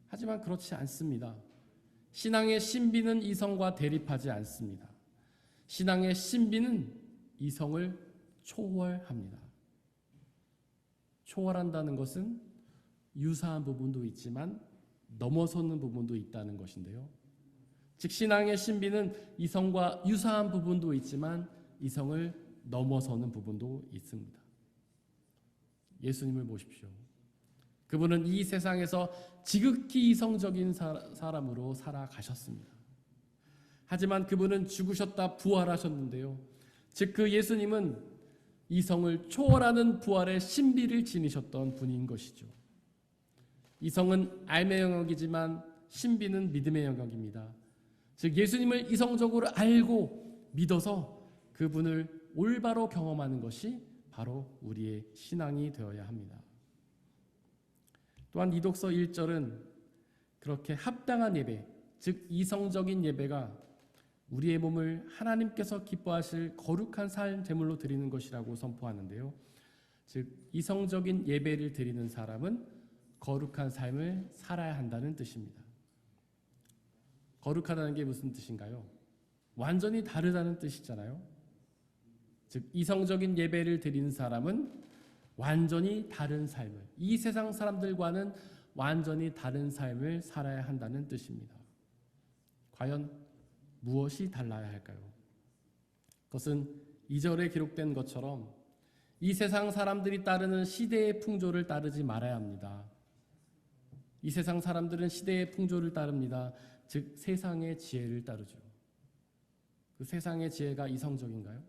하지만 그렇지 않습니다. 신앙의 신비는 이성과 대립하지 않습니다. 신앙의 신비는 이성을 초월합니다. 초월한다는 것은 유사한 부분도 있지만 넘어서는 부분도 있다는 것인데요. 즉 신앙의 신비는 이성과 유사한 부분도 있지만 이성을 넘어서는 부분도 있습니다. 예수님을 보십시오. 그분은 이 세상에서 지극히 이성적인 사람으로 살아가셨습니다. 하지만 그분은 죽으셨다 부활하셨는데요. 즉 그 예수님은 이성을 초월하는 부활의 신비를 지니셨던 분인 것이죠. 이성은 알의 영역이지만 신비는 믿음의 영역입니다. 즉 예수님을 이성적으로 알고 믿어서 그분을 올바로 경험하는 것이 바로 우리의 신앙이 되어야 합니다. 또한 이독서 1절은 그렇게 합당한 예배, 즉 이성적인 예배가 우리의 몸을 하나님께서 기뻐하실 거룩한 살 제물로 드리는 것이라고 선포하는데요. 즉 이성적인 예배를 드리는 사람은 거룩한 삶을 살아야 한다는 뜻입니다. 거룩하다는 게 무슨 뜻인가요? 완전히 다르다는 뜻이잖아요. 즉 이성적인 예배를 드리는 사람은 완전히 다른 삶을, 이 세상 사람들과는 완전히 다른 삶을 살아야 한다는 뜻입니다. 과연 무엇이 달라야 할까요? 그것은 2절에 기록된 것처럼 이 세상 사람들이 따르는 시대의 풍조를 따르지 말아야 합니다. 이 세상 사람들은 시대의 풍조를 따릅니다. 즉 세상의 지혜를 따르죠. 그 세상의 지혜가 이성적인가요?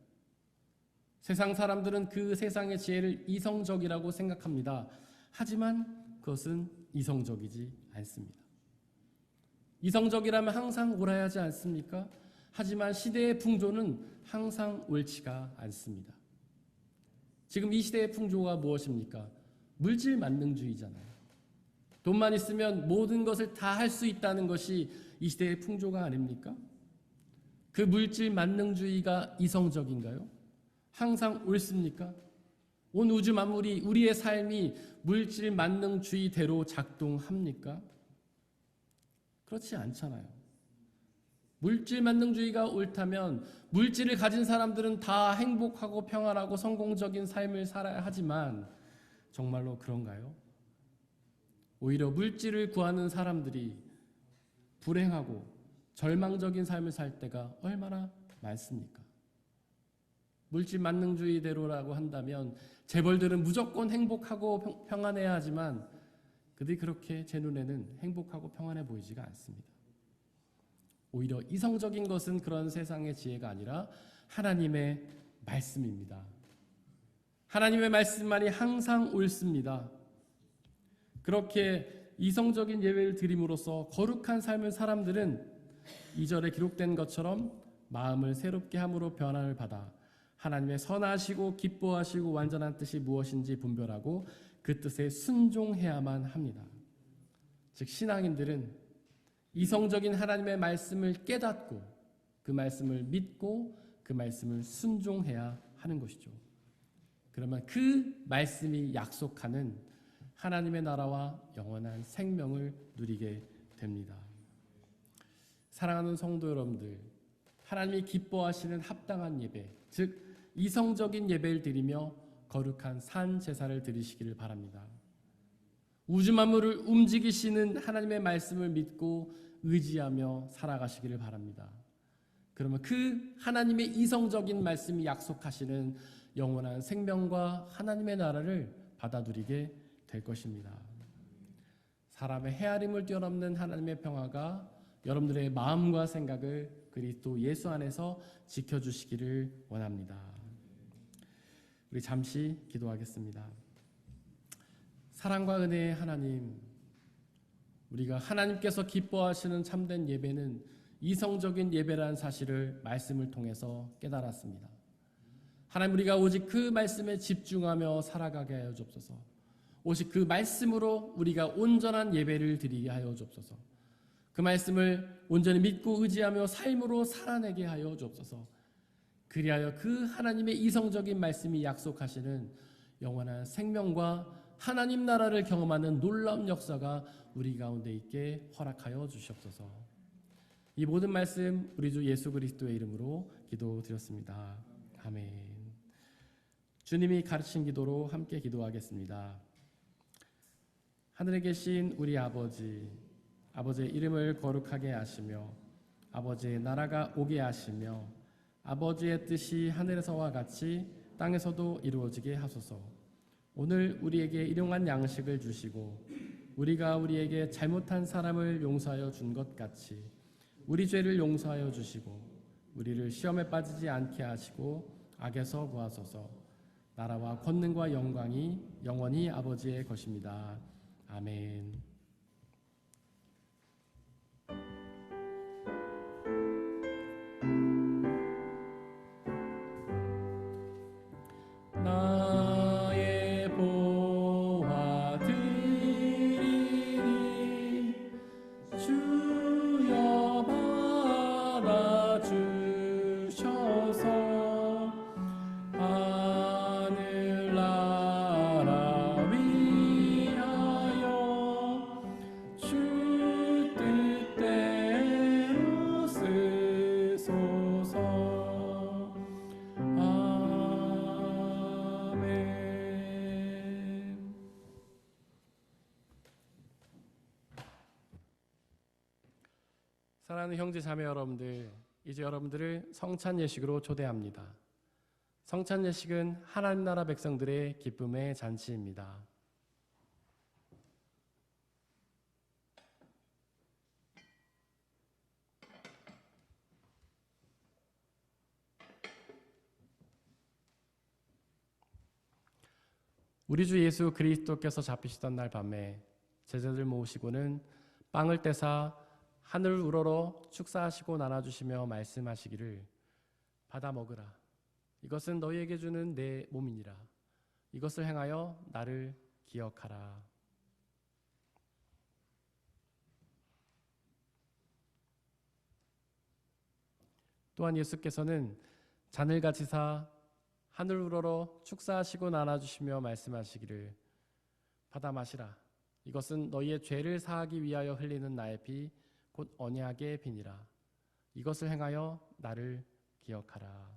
세상 사람들은 그 세상의 지혜를 이성적이라고 생각합니다. 하지만 그것은 이성적이지 않습니다. 이성적이라면 항상 옳아야 하지 않습니까? 하지만 시대의 풍조는 항상 옳지가 않습니다. 지금 이 시대의 풍조가 무엇입니까? 물질 만능주의잖아요. 돈만 있으면 모든 것을 다 할 수 있다는 것이 이 시대의 풍조가 아닙니까? 그 물질 만능주의가 이성적인가요? 항상 옳습니까? 온 우주 만물이, 우리의 삶이 물질 만능주의대로 작동합니까? 그렇지 않잖아요. 물질 만능주의가 옳다면 물질을 가진 사람들은 다 행복하고 평안하고 성공적인 삶을 살아야 하지만 정말로 그런가요? 오히려 물질을 구하는 사람들이 불행하고 절망적인 삶을 살 때가 얼마나 많습니까? 물질 만능주의대로라고 한다면 재벌들은 무조건 행복하고 평안해야 하지만 그들이 그렇게 제 눈에는 행복하고 평안해 보이지가 않습니다. 오히려 이성적인 것은 그런 세상의 지혜가 아니라 하나님의 말씀입니다. 하나님의 말씀만이 항상 옳습니다. 그렇게 이성적인 예배를 드림으로써 거룩한 삶을 사람들은 2절에 기록된 것처럼 마음을 새롭게 함으로 변화를 받아 하나님의 선하시고 기뻐하시고 완전한 뜻이 무엇인지 분별하고 그 뜻에 순종해야만 합니다. 즉 신앙인들은 이성적인 하나님의 말씀을 깨닫고 그 말씀을 믿고 그 말씀을 순종해야 하는 것이죠. 그러면 그 말씀이 약속하는 하나님의 나라와 영원한 생명을 누리게 됩니다. 사랑하는 성도 여러분들, 하나님이 기뻐하시는 합당한 예배, 즉 이성적인 예배를 드리며 거룩한 산 제사를 드리시기를 바랍니다. 우주 만물을 움직이시는 하나님의 말씀을 믿고 의지하며 살아가시기를 바랍니다. 그러면 그 하나님의 이성적인 말씀이 약속하시는 영원한 생명과 하나님의 나라를 받아들이게 될 것입니다. 사람의 헤아림을 뛰어넘는 하나님의 평화가 여러분들의 마음과 생각을 그리스도 예수 안에서 지켜주시기를 원합니다. 우리 잠시 기도하겠습니다. 사랑과 은혜의 하나님, 우리가 하나님께서 기뻐하시는 참된 예배는 이성적인 예배라는 사실을 말씀을 통해서 깨달았습니다. 하나님, 우리가 오직 그 말씀에 집중하며 살아가게 하여 주옵소서. 오직 그 말씀으로 우리가 온전한 예배를 드리게 하여 주옵소서. 그 말씀을 온전히 믿고 의지하며 삶으로 살아내게 하여 주옵소서. 그리하여 그 하나님의 이성적인 말씀이 약속하시는 영원한 생명과 하나님 나라를 경험하는 놀라운 역사가 우리 가운데 있게 허락하여 주시옵소서. 이 모든 말씀 우리 주 예수 그리스도의 이름으로 기도드렸습니다. 아멘. 주님이 가르친 기도로 함께 기도하겠습니다. 하늘에 계신 우리 아버지, 아버지의 이름을 거룩하게 하시며 아버지의 나라가 오게 하시며 아버지의 뜻이 하늘에서와 같이 땅에서도 이루어지게 하소서. 오늘 우리에게 일용할 양식을 주시고 우리가 우리에게 잘못한 사람을 용서하여 준 것 같이 우리 죄를 용서하여 주시고 우리를 시험에 빠지지 않게 하시고 악에서 구하소서. 나라와 권능과 영광이 영원히 아버지의 것입니다. 아멘. 나의 보화 드리니 주여 받아주셔서 하늘나라 위하여 주 뜻대로 쓰소서. 아멘. 사랑하는 형제 자매 여러분들, 이제 여러분들을 성찬 예식으로 초대합니다. 성찬 예식은 하나님 나라 백성들의 기쁨의 잔치입니다. 우리 주 예수 그리스도께서 잡히시던 날 밤에 제자들 모으시고는 빵을 떼사 하늘 우러러 축사하시고 나눠주시며 말씀하시기를 받아 먹으라. 이것은 너희에게 주는 내 몸이니라. 이것을 행하여 나를 기억하라. 또한 예수께서는 잔을 가지사 하늘 우러러 축사하시고 나눠주시며 말씀하시기를 받아 마시라. 이것은 너희의 죄를 사하기 위하여 흘리는 나의 피 곧 언약의 비니라. 이것을 행하여 나를 기억하라.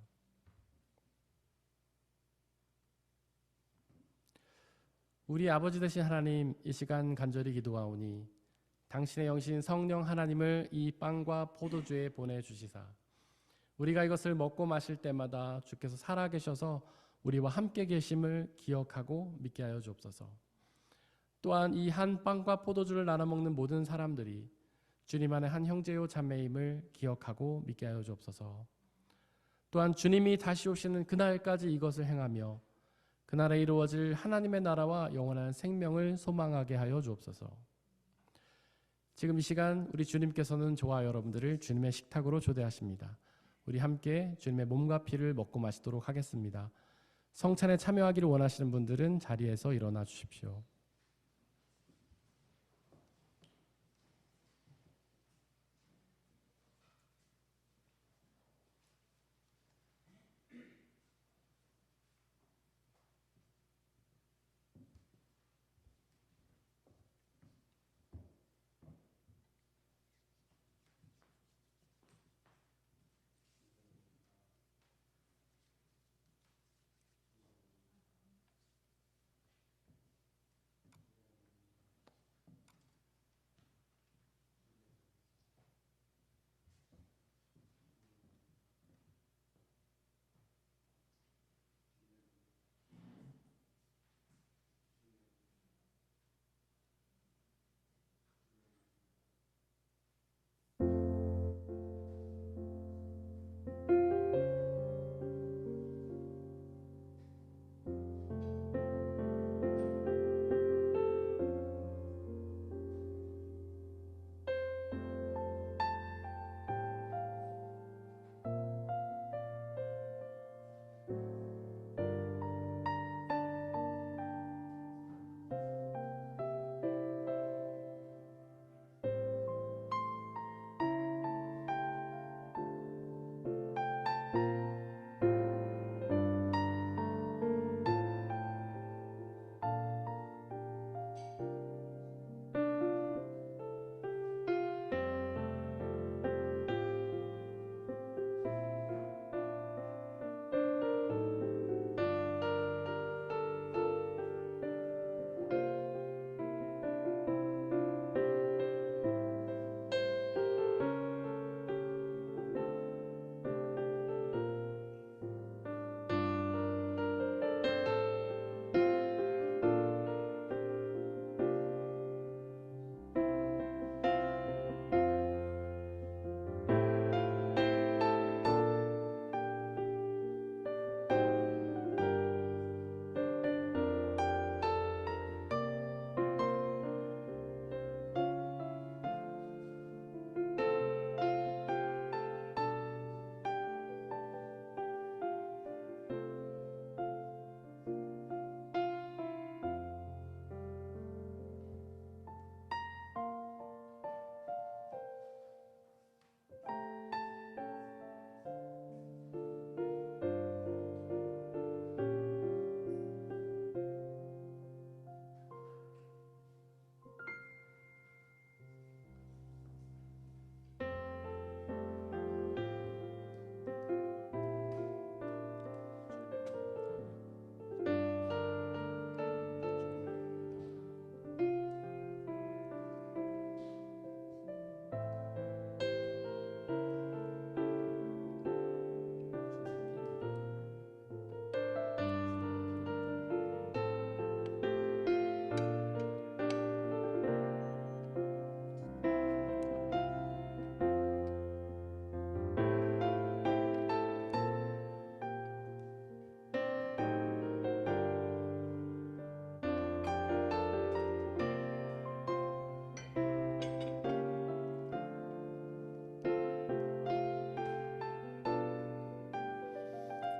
우리 아버지 되신 하나님, 이 시간 간절히 기도하오니 당신의 영신 성령 하나님을 이 빵과 포도주에 보내주시사 우리가 이것을 먹고 마실 때마다 주께서 살아계셔서 우리와 함께 계심을 기억하고 믿게 하여 주옵소서. 또한 이 한 빵과 포도주를 나눠 먹는 모든 사람들이 주님 안에 한 형제요 자매임을 기억하고 믿게 하여 주옵소서. 또한 주님이 다시 오시는 그날까지 이것을 행하며 그날에 이루어질 하나님의 나라와 영원한 생명을 소망하게 하여 주옵소서. 지금 이 시간 우리 주님께서는 저와 여러분들을 주님의 식탁으로 초대하십니다. 우리 함께 주님의 몸과 피를 먹고 마시도록 하겠습니다. 성찬에 참여하기를 원하시는 분들은 자리에서 일어나 주십시오.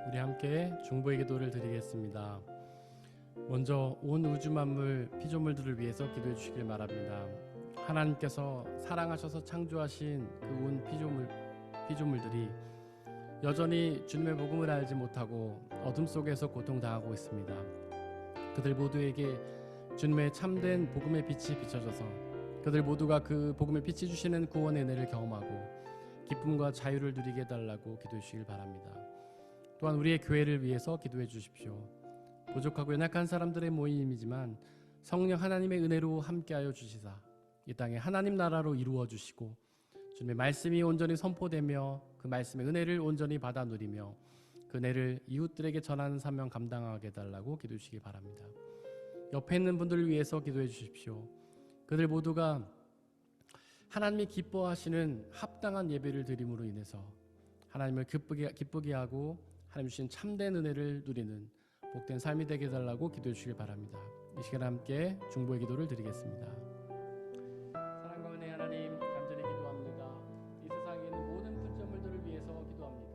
우리 함께 중보의 기도를 드리겠습니다. 먼저 온 우주 만물 피조물들을 위해서 기도해 주시길 바랍니다. 하나님께서 사랑하셔서 창조하신 그 온 피조물들이 여전히 주님의 복음을 알지 못하고 어둠 속에서 고통당하고 있습니다. 그들 모두에게 주님의 참된 복음의 빛이 비춰져서 그들 모두가 그 복음의 빛이 주시는 구원의 은혜를 경험하고 기쁨과 자유를 누리게 해달라고 기도해 주시길 바랍니다. 또한 우리의 교회를 위해서 기도해 주십시오. 부족하고 연약한 사람들의 모임이지만 성령 하나님의 은혜로 함께하여 주시사 이 땅에 하나님 나라로 이루어 주시고 주님의 말씀이 온전히 선포되며 그 말씀의 은혜를 온전히 받아 누리며 그 은혜를 이웃들에게 전하는 사명 감당하게 해달라고 기도해 주시기 바랍니다. 옆에 있는 분들을 위해서 기도해 주십시오. 그들 모두가 하나님이 기뻐하시는 합당한 예배를 드림으로 인해서 하나님을 기쁘게 하고 하나님 주신 참된 은혜를 누리는 복된 삶이 되게 해달라고 기도해 주시길 바랍니다. 이 시간 함께 중보의 기도를 드리겠습니다. 사랑과 은혜 하나님, 간절히 기도합니다. 이 세상에 있는 모든 불조물들을 위해서 기도합니다.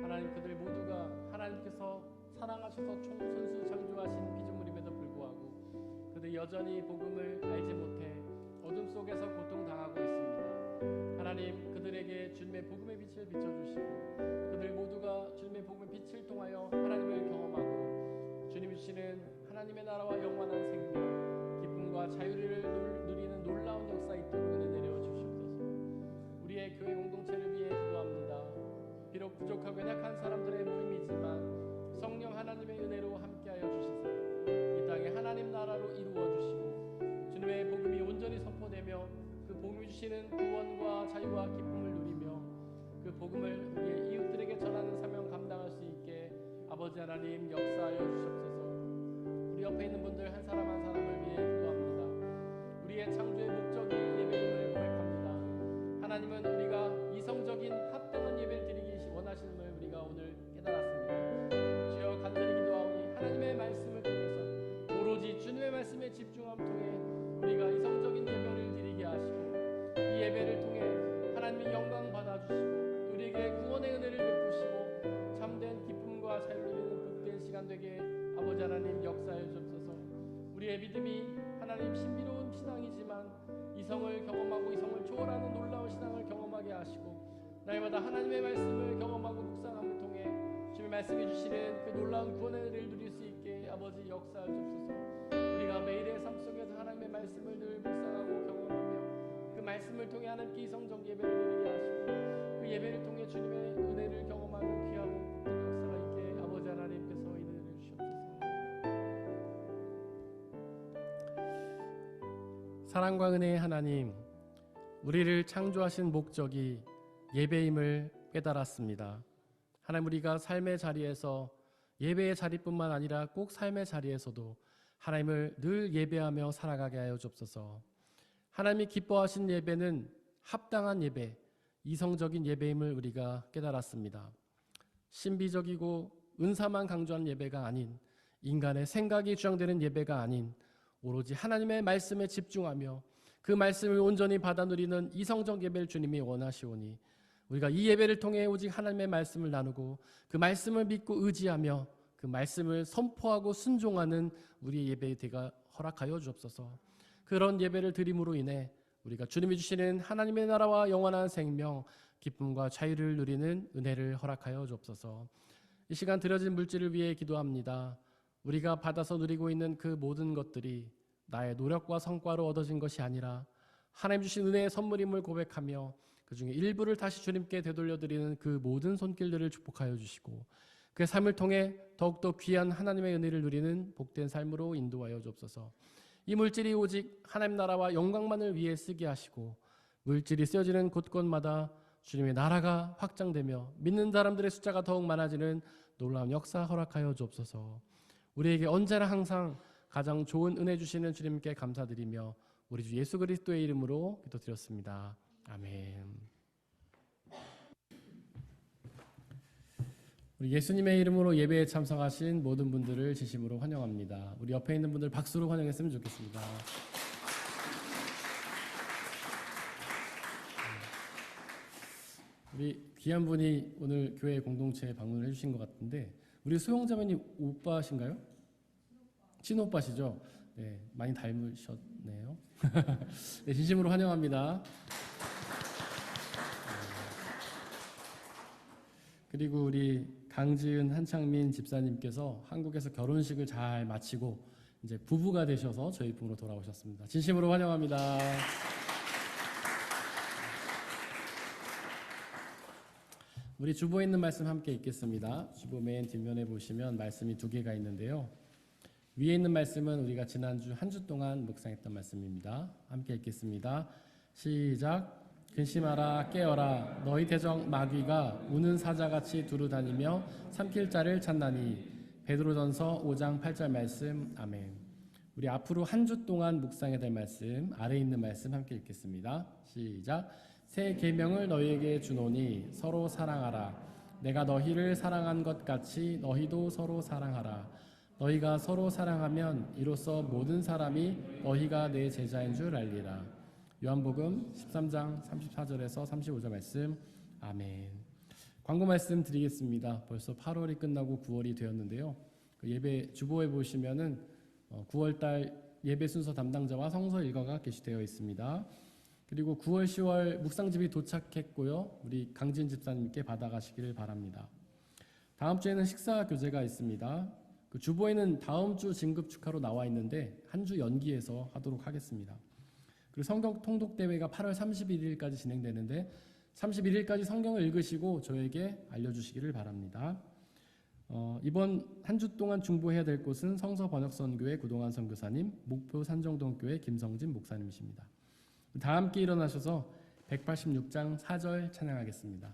하나님, 그들 모두가 하나님께서 사랑하셔서 총선수 창조하신 피조물임에도 불구하고 그들 여전히 복음을 알지 못해 어둠 속에서 고통당하고 있습니다. 하나님, 그들에게 주님의 복음의 빛을 비춰주시고 그들 모두가 주님의 복음의 빛을 통하여 하나님을 경험하고 주님이 주시는 하나님의 나라와 영원한 생명, 기쁨과 자유를 누리는 놀라운 역사 있도록 은혜 내려 주시옵소서. 우리의 교회 공동체를 위해 기도합니다. 비록 부족하고 연약한 사람들의 모임이지만 성령 하나님의 은혜로 함께하여 주시사 이 땅에 하나님 나라로 이루어 주시고 주님의 복음이 온전히 선포되며 그 복음이 주시는 구원과 자유와 기쁨을 누리며 그 복음을 우리의 이웃들에게 전하는 사명 감당할 수 있게 아버지 하나님 역사하여 주시옵소서. 우리 옆에 있는 분들 한 사람 한 사람을 위해 기도합니다. 우리의 창조의 목적이 예배임을 고백합니다. 하나님은 우리가 이성적인 합당한 예배를 드리기 원하시는 우리가 오늘 깨달았습니다. 주여 간절히 기도하오니 하나님의 말씀을 통해서 오로지 주님의 말씀에 집중함 통해 우리가 이성적인 예배를 드리게 하시고 이 예배를 통해 하나님의 영광 받아주시고 우리에게 구원의 은혜를 베푸시고 참된 기쁨과 자유를 누리는 복된 시간 되게 아버지 하나님 역사해 주옵소서. 우리의 믿음이 하나님 신비로운 신앙이지만 이성을 경험하고 이성을 초월하는 놀라운 신앙을 경험하게 하시고 날마다 하나님의 말씀을 경험하고 묵상함을 통해 주님의 말씀해 주시는 그 놀라운 구원의 은혜를 누릴 수 있게 아버지 역사해 주옵소서. 우리가 매일의 삶 속에서 하나님의 말씀을 늘 묵상하고 경험하며 그 말씀을 통해 하나님께 이성적 예배를 드리게 하시고 그 예배를 통해 주님의 은혜를 경험하는 귀하고 복된 역사가 있게 아버지 하나님께서 은혜를 주시옵소서. 사랑과 은혜의 하나님, 우리를 창조하신 목적이 예배임을 깨달았습니다. 하나님, 우리가 삶의 자리에서 예배의 자리뿐만 아니라 꼭 삶의 자리에서도 하나님을 늘 예배하며 살아가게 하여 주옵소서. 하나님이 기뻐하신 예배는 합당한 예배, 이성적인 예배임을 우리가 깨달았습니다. 신비적이고 은사만 강조한 예배가 아닌, 인간의 생각이 주장되는 예배가 아닌 오로지 하나님의 말씀에 집중하며 그 말씀을 온전히 받아 누리는 이성적 예배를 주님이 원하시오니 우리가 이 예배를 통해 오직 하나님의 말씀을 나누고 그 말씀을 믿고 의지하며 그 말씀을 선포하고 순종하는 우리의 예배의 대가 허락하여 주옵소서. 그런 예배를 드림으로 인해 우리가 주님이 주시는 하나님의 나라와 영원한 생명, 기쁨과 자유를 누리는 은혜를 허락하여 주옵소서. 이 시간 드려진 물질을 위해 기도합니다. 우리가 받아서 누리고 있는 그 모든 것들이 나의 노력과 성과로 얻어진 것이 아니라 하나님 주신 은혜의 선물임을 고백하며 그 중에 일부를 다시 주님께 되돌려드리는 그 모든 손길들을 축복하여 주시고 그 삶을 통해 더욱더 귀한 하나님의 은혜를 누리는 복된 삶으로 인도하여 주옵소서. 이 물질이 오직 하나님 나라와 영광만을 위해 쓰게 하시고 물질이 쓰여지는 곳곳마다 주님의 나라가 확장되며 믿는 사람들의 숫자가 더욱 많아지는 놀라운 역사 허락하여 주옵소서. 우리에게 언제나 항상 가장 좋은 은혜 주시는 주님께 감사드리며 우리 주 예수 그리스도의 이름으로 기도드렸습니다. 아멘. 우리 예수님의 이름으로 예배에 참석하신 모든 분들을 진심으로 환영합니다. 우리 옆에 있는 분들 박수로 환영했으면 좋겠습니다. 우리 귀한 분이 오늘 교회 공동체에 방문을 해주신 것 같은데 우리 소영자매님 오빠신가요? 친오빠시죠? 네, 많이 닮으셨네요. 네, 진심으로 환영합니다. 그리고 우리 강지은 한창민 집사님께서 한국에서 결혼식을 잘 마치고 이제 부부가 되셔서 저희 품으로 돌아오셨습니다. 진심으로 환영합니다. 우리 주보에 있는 말씀 함께 읽겠습니다. 주보 맨 뒷면에 보시면 말씀이 2개가 있는데요. 위에 있는 말씀은 우리가 지난주 한 주 동안 묵상했던 말씀입니다. 함께 읽겠습니다. 시작. 근심하라 깨어라 너희 대적 마귀가 우는 사자같이 두루다니며 삼킬 자를 찾나니. 베드로전서 5장 8절 말씀. 아멘. 우리 앞으로 한 주 동안 묵상해야 될 말씀, 아래에 있는 말씀 함께 읽겠습니다. 시작. 새 계명을 너희에게 주노니 서로 사랑하라. 내가 너희를 사랑한 것 같이 너희도 서로 사랑하라. 너희가 서로 사랑하면 이로써 모든 사람이 너희가 내 제자인 줄 알리라. 요한복음 13장 34절에서 35절 말씀. 아멘. 광고 말씀 드리겠습니다. 벌써 8월이 끝나고 9월이 되었는데요. 그 예배 주보에 보시면은 9월달 예배 순서 담당자와 성서 일과가 게시되어 있습니다. 그리고 9월, 10월 묵상집이 도착했고요. 우리 강진 집사님께 받아가시기를 바랍니다. 다음 주에는 식사 교제가 있습니다. 그 주보에는 다음 주 진급 축하로 나와 있는데 한 주 연기해서 하도록 하겠습니다. 그리고 성경 통독 대회가 8월 31일까지 진행되는데 31일까지 성경을 읽으시고 저에게 알려주시기를 바랍니다. 이번 한 주 동안 중보해야 될 곳은 성서번역선교회 구동환 선교사님, 목표 산정동교회 김성진 목사님이십니다. 다 함께 일어나셔서 186장 4절 찬양하겠습니다.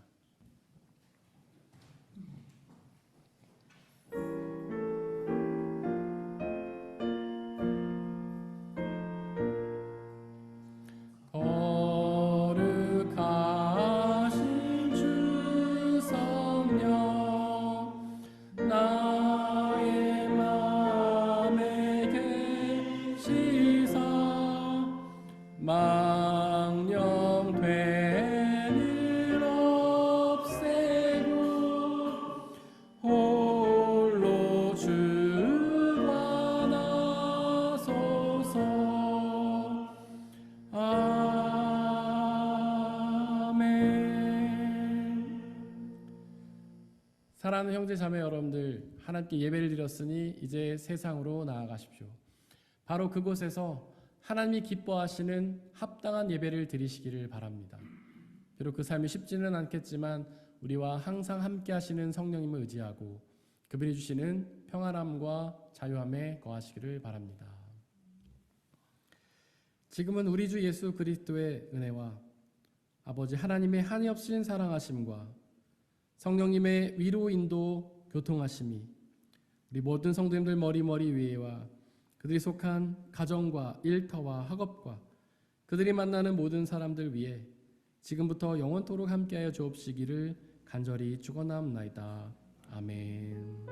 거룩하신 주 성령 나의 맘에 계시사 망령되는 없애고 홀로 주관하소서. 아멘. 사랑하는 형제 자매 여러분들, 하나님께 예배를 드렸으니 이제 세상으로 나아가십시오. 바로 그곳에서 하나님이 기뻐하시는 합당한 예배를 드리시기를 바랍니다. 비록 그 삶이 쉽지는 않겠지만 우리와 항상 함께 하시는 성령님을 의지하고 그분이 주시는 평안함과 자유함에 거하시기를 바랍니다. 지금은 우리 주 예수 그리스도의 은혜와 아버지 하나님의 한이없인 사랑하심과 성령님의 위로 인도 교통하심이 우리 모든 성도님들 머리 위에와 그들이 속한 가정과 일터와 학업과 그들이 만나는 모든 사람들 위해 지금부터 영원토록 함께하여 주옵시기를 간절히 축원하옵나이다. 아멘.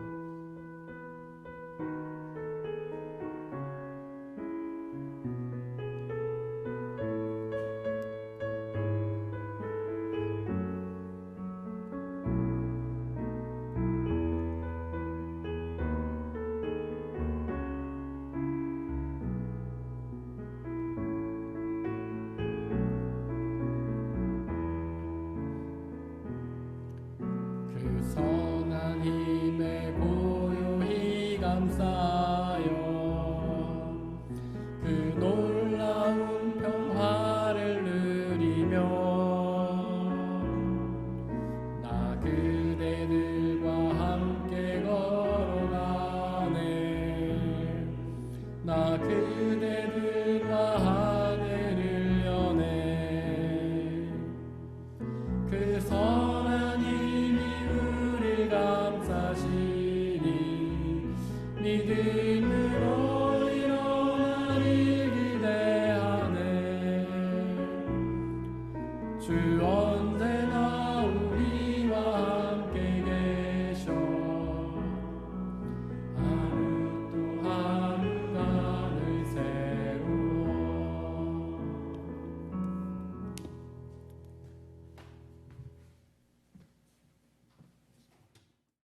선한 힘에 고요히 감싸여 그 놀라운 평화를 누리며 나 그대들과 함께 걸어가네. 나 그대들과 하늘을 여네. 그 선한 힘이 감사시니 믿음으로 일어나리 기대하네. 주